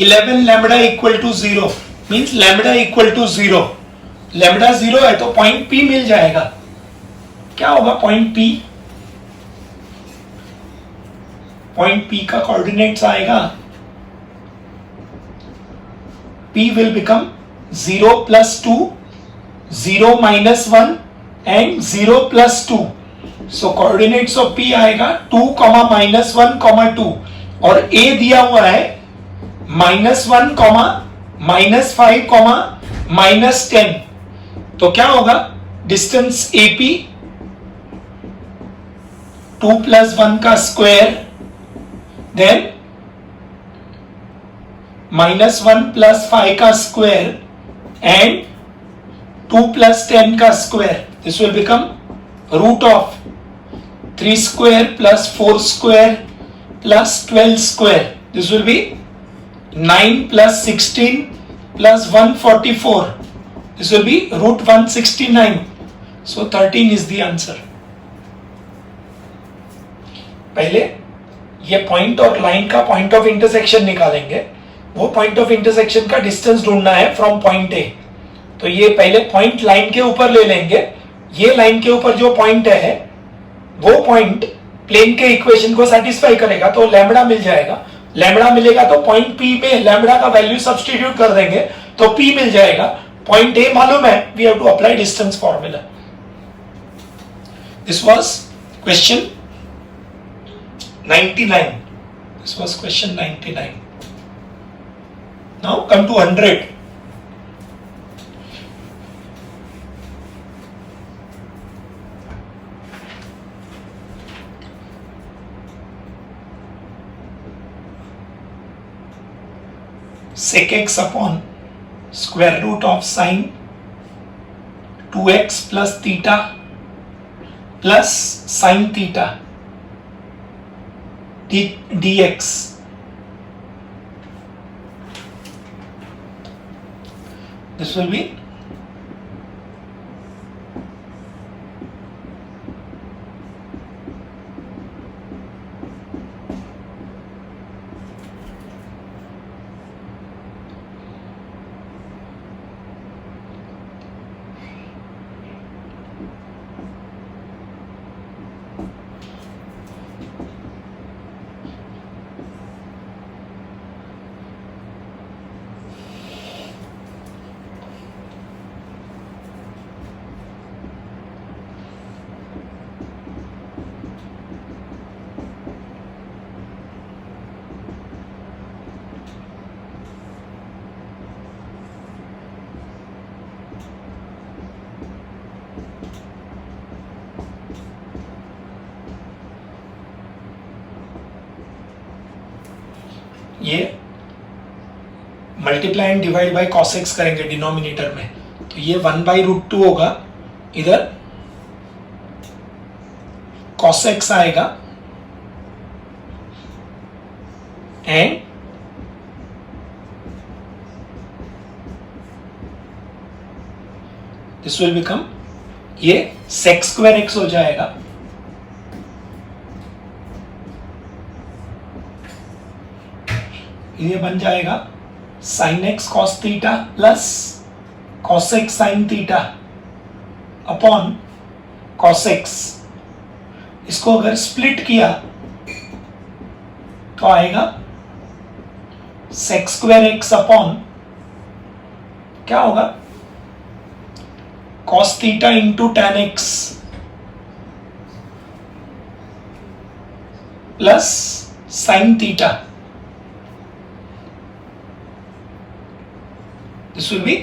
11 lambda equal to 0 means lambda equal to 0. lambda 0 है तो point P मिल जाएगा. क्या होगा point P? Point P का कोऑर्डिनेट्स आएगा, P will become 0 plus 2, 0 minus 1 and 0 plus 2. So coordinates of P आएगा 2, minus 1, 2 और A दिया हुआ है -1, -5, -10. तो क्या होगा, डिस्टेंस AP 2 plus 1 का स्क्वायर, देन -1 plus 5 का स्क्वायर एंड 2 plus 10 का square. This will become root of 3 square plus 4 square plus 12 square. This will be 9 plus 16 plus 144. This will be root 169. So 13 is the answer. पहले ये point और line का point of intersection निकालेंगे. वो point of intersection का distance ढूंढना है from point A. तो ये पहले पॉइंट लाइन के ऊपर ले लेंगे. ये लाइन के ऊपर जो पॉइंट है वो पॉइंट प्लेन के इक्वेशन को सेटिस्फाई करेगा, तो लैम्बडा मिल जाएगा. लैम्बडा मिलेगा तो पॉइंट पी में लैम्बडा का वैल्यू सब्स्टिट्यूट कर देंगे तो पी मिल जाएगा. पॉइंट ए मालूम है, we have to apply distance formula. This was question 99. This was question 99. Now come to 100. Sec x upon square root of sine 2x plus theta plus sine theta dx. This will be ये multiply and divide by cos x करेंगे denominator में, तो ये 1/√2 होगा. इधर cos x आएगा and this will become ये sec square x हो जाएगा. ये बन जाएगा sin x cos theta plus cos x sin theta upon cos x. इसको अगर स्प्लिट किया तो आएगा sec स्क्वायर x अपॉन क्या होगा cos theta into tan x plus sin theta. This will be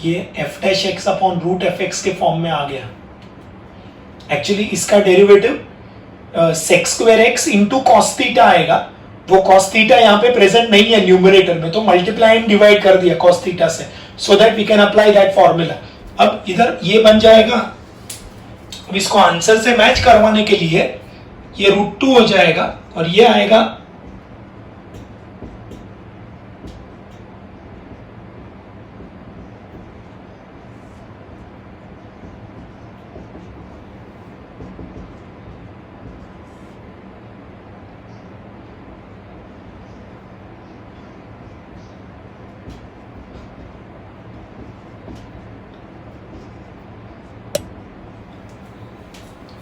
ये f dash x upon root f x के form में आ गया. एक्चुअली इसका derivative sec square x into cos theta आएगा. वो कॉस थीटा यहाँ पे प्रेजेंट नहीं है न्यूमरेटर में, तो मल्टीप्लाई एंड डिवाइड कर दिया कॉस थीटा से, so that we can apply that formula. अब इधर ये बन जाएगा. अब इसको आंसर से मैच करवाने के लिए ये √2 हो जाएगा और ये आएगा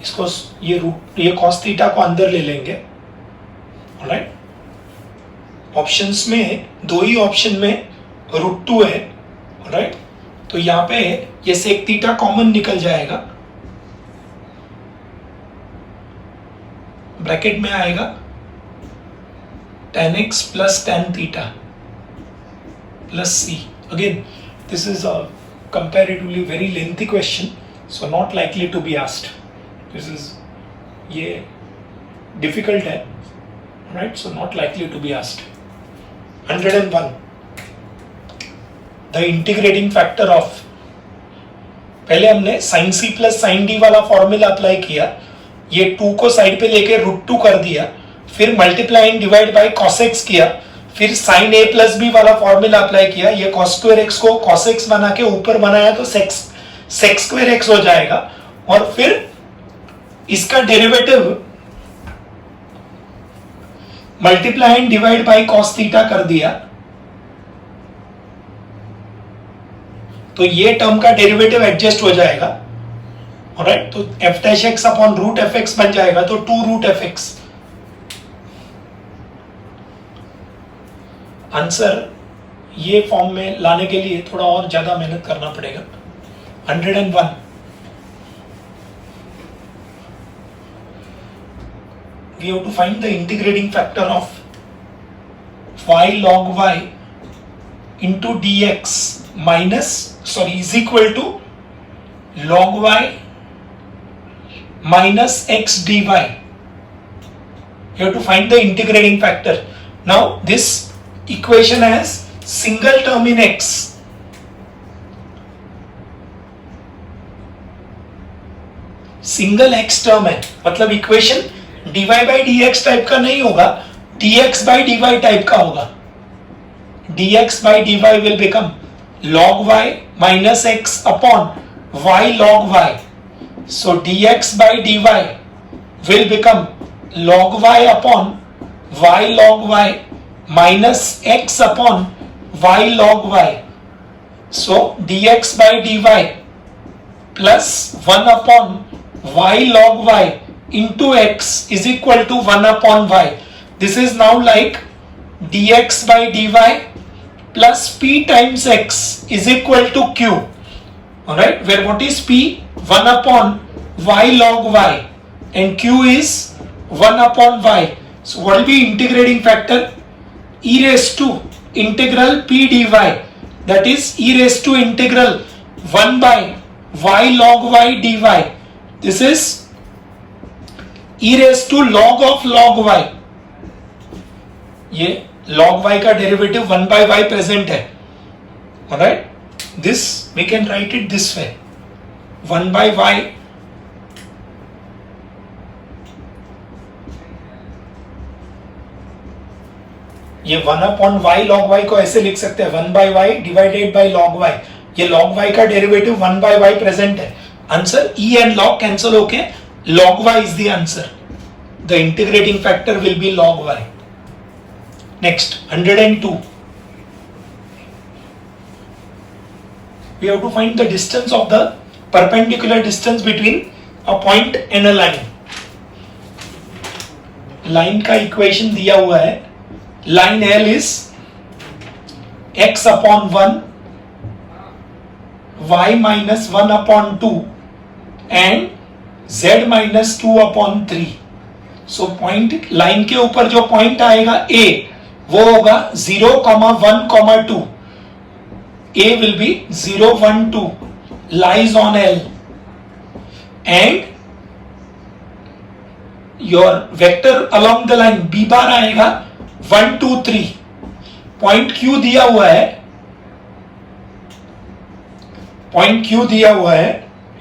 इसको ये cos थीटा को अंदर ले लेंगे. ऑलराइट, ऑप्शंस में दो ही ऑप्शन में √2 है, राइट? तो यहाँ पे ये सेक थीटा कॉमन निकल जाएगा, ब्रैकेट में आएगा tan x plus tan theta plus c. Again, this is a comparatively very lengthy question, so not likely to be asked. This is ये difficult है, right? So not likely to be asked. 101. The integrating factor of, पहले हमने sin c plus sin d वाला formula apply किया, ये 2 को side पे लेके √2 कर दिया, फिर multiply and divide by cos x किया, फिर sin a plus b वाला फॉर्मूला अप्लाई किया, ये cos square x को cos x बना के ऊपर बनाया तो sec square x हो जाएगा, और फिर इसका derivative multiply and divide by cos theta कर दिया, तो ये टर्म का डेरिवेटिव एडजस्ट हो जाएगा, ऑलराइट? तो f dash x upon root f x बन जाएगा, तो 2 रूट एफ एक्स। आंसर ये फॉर्म में लाने के लिए थोड़ा और ज्यादा मेहनत करना पड़ेगा। 101, we have to find the integrating factor of y log y into dx is equal to log y minus x dy. You have to find the integrating factor. Now this equation has single term in x. Single x term है, मतलब equation dy by dx type का नहीं होगा, dx by dy type का होगा। dx by dy will become log y minus x upon y log y. So dx by dy will become log y upon y log y minus x upon y log y. So dx by dy plus 1 upon y log y into x is equal to 1 upon y. This is now like dx by dy plus p times x is equal to q. Alright, where what is p? 1 upon y log y, and q is 1 upon y. So what will be integrating factor? E raised to integral p dy, that is e raised to integral 1 by y log y dy. This is e raised to log y. ये log y का derivative 1 by y present है, alright? This we can write it this way, 1 by y ये 1 upon y log y को ऐसे लिख सकते हैं, 1 by y divided by log y. ये log y का डेरिवेटिव 1 by y प्रेजेंट है. Answer e and log cancel होके log y is the answer. The integrating factor will be log y. Next, 102. We have to find the distance of the perpendicular distance between a point and a line. Line का equation दिया हुआ है. Line L is x upon 1, y minus 1 upon 2 and z minus 2 upon 3. So point line के ऊपर जो point आएगा A, वो होगा 0, 1, 2. A will be 0, 1, 2 lies on L, and your vector along the line B bar आएगा 1, 2, 3. Point Q दिया हुआ है, पॉइंट Q दिया हुआ है,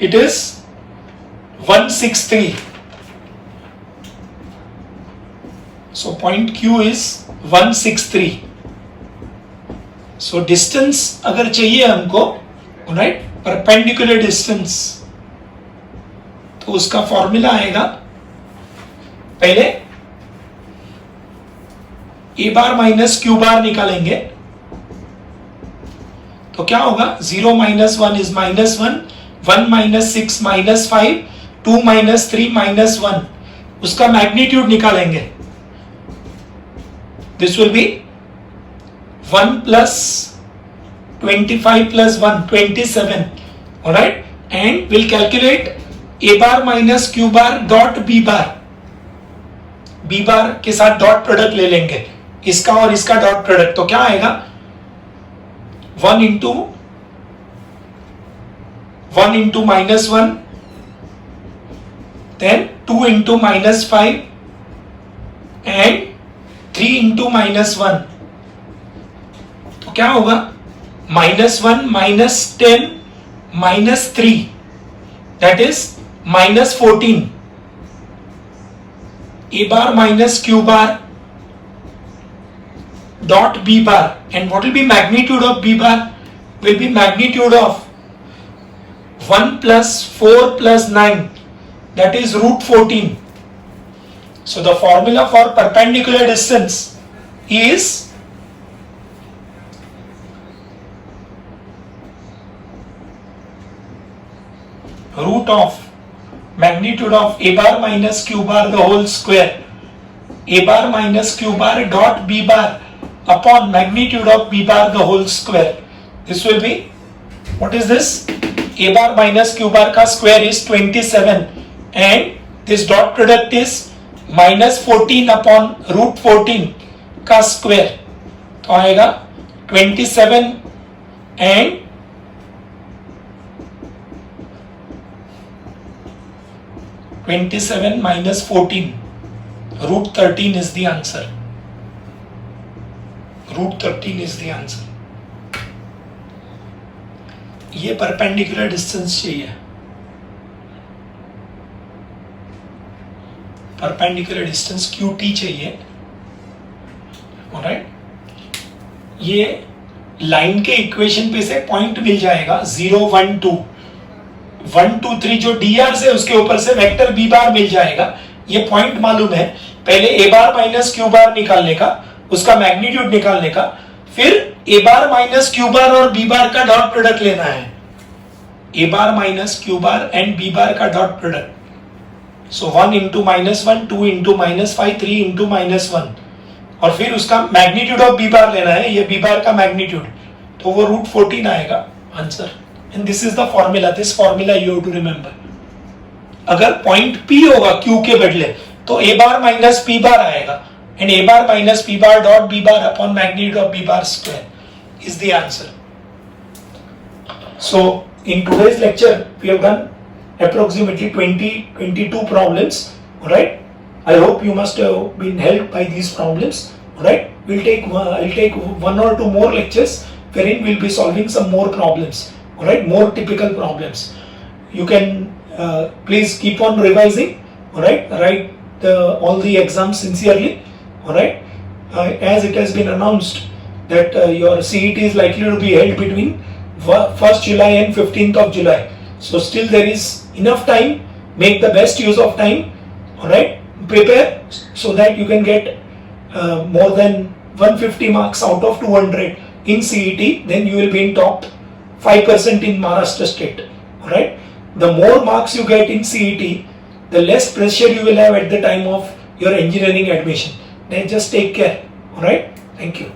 it is 1, 6, 3. So point Q is 1, 6, 3. So distance अगर चाहिए हमको, right, perpendicular distance, तो उसका फॉर्मूला आएगा, पहले a बार माइनस q बार निकालेंगे, तो क्या होगा? 0 minus 1 is -1, 1 minus 6 -5, 2 minus 3 -1. उसका मैग्नीट्यूड निकालेंगे. This will be 1 plus 25 plus 1, 27. Alright, and we'll calculate a bar minus q bar dot b bar. b bar के साथ डॉट प्रोडक्ट ले लेंगे, इसका और इसका डॉट प्रोडक्ट, तो क्या आएगा 1 into minus 1, then 2 into minus 5 and 3 into minus 1. तो क्या होगा -1 minus 10 minus 3, that is minus 14. A bar minus q bar dot b bar, and what will be magnitude of b bar? Will be magnitude of 1 plus 4 plus 9, that is root 14. So the formula for perpendicular distance is root of magnitude of a bar minus q bar the whole square, a bar minus q bar dot b bar upon magnitude of b bar the whole square. This will be, what is this? A bar minus q bar ka square is 27 and this dot product is minus 14 upon root 14 का square, तो आएगा 27 and 27 minus 14, root 13 is the answer. Root 13 is the answer. ये perpendicular distance चाहिए, perpendicular distance QT चाहिए. Alright, ये line के equation पे से पॉइंट मिल जाएगा 0 1 2 1 2 3 जो dr से उसके ऊपर से वेक्टर b बार मिल जाएगा. ये पॉइंट मालूम है, पहले a बार माइनस q बार निकालने का, उसका मैग्नीट्यूड निकालने का, फिर a बार माइनस q बार और b बार का डॉट प्रोडक्ट लेना है. a bar minus q bar and b बार का डॉट प्रोडक्ट. सो 1 into -1, 2 into -5, 3 into -1, और फिर उसका मैग्नीट्यूड ऑफ b बार लेना है, ये b बार का मैग्नीट्यूड, तो वो रूट 14 आएगा answer. And this is the formula, this formula you have to remember. अगर पॉइंट p होगा q के बदले तो a bar minus p bar आएगा, and a bar minus p bar dot b bar upon magnitude of b bar square is the answer. So in today's lecture we have done approximately 22 problems. All right, I hope you must have been helped by these problems. All right, I'll take one or two more lectures wherein we'll be solving some more problems. All right, more typical problems. You can please keep on revising. All right, write all the exams sincerely. All right, as it has been announced that your CET is likely to be held between 1st July and 15th of July. So still there is enough time. Make the best use of time. All right, prepare so that you can get more than 150 marks out of 200 in CET. Then you will be in top 5% in Maharashtra state. All right, the more marks you get in CET, the less pressure you will have at the time of your engineering admission. Then just take care. All right, thank you.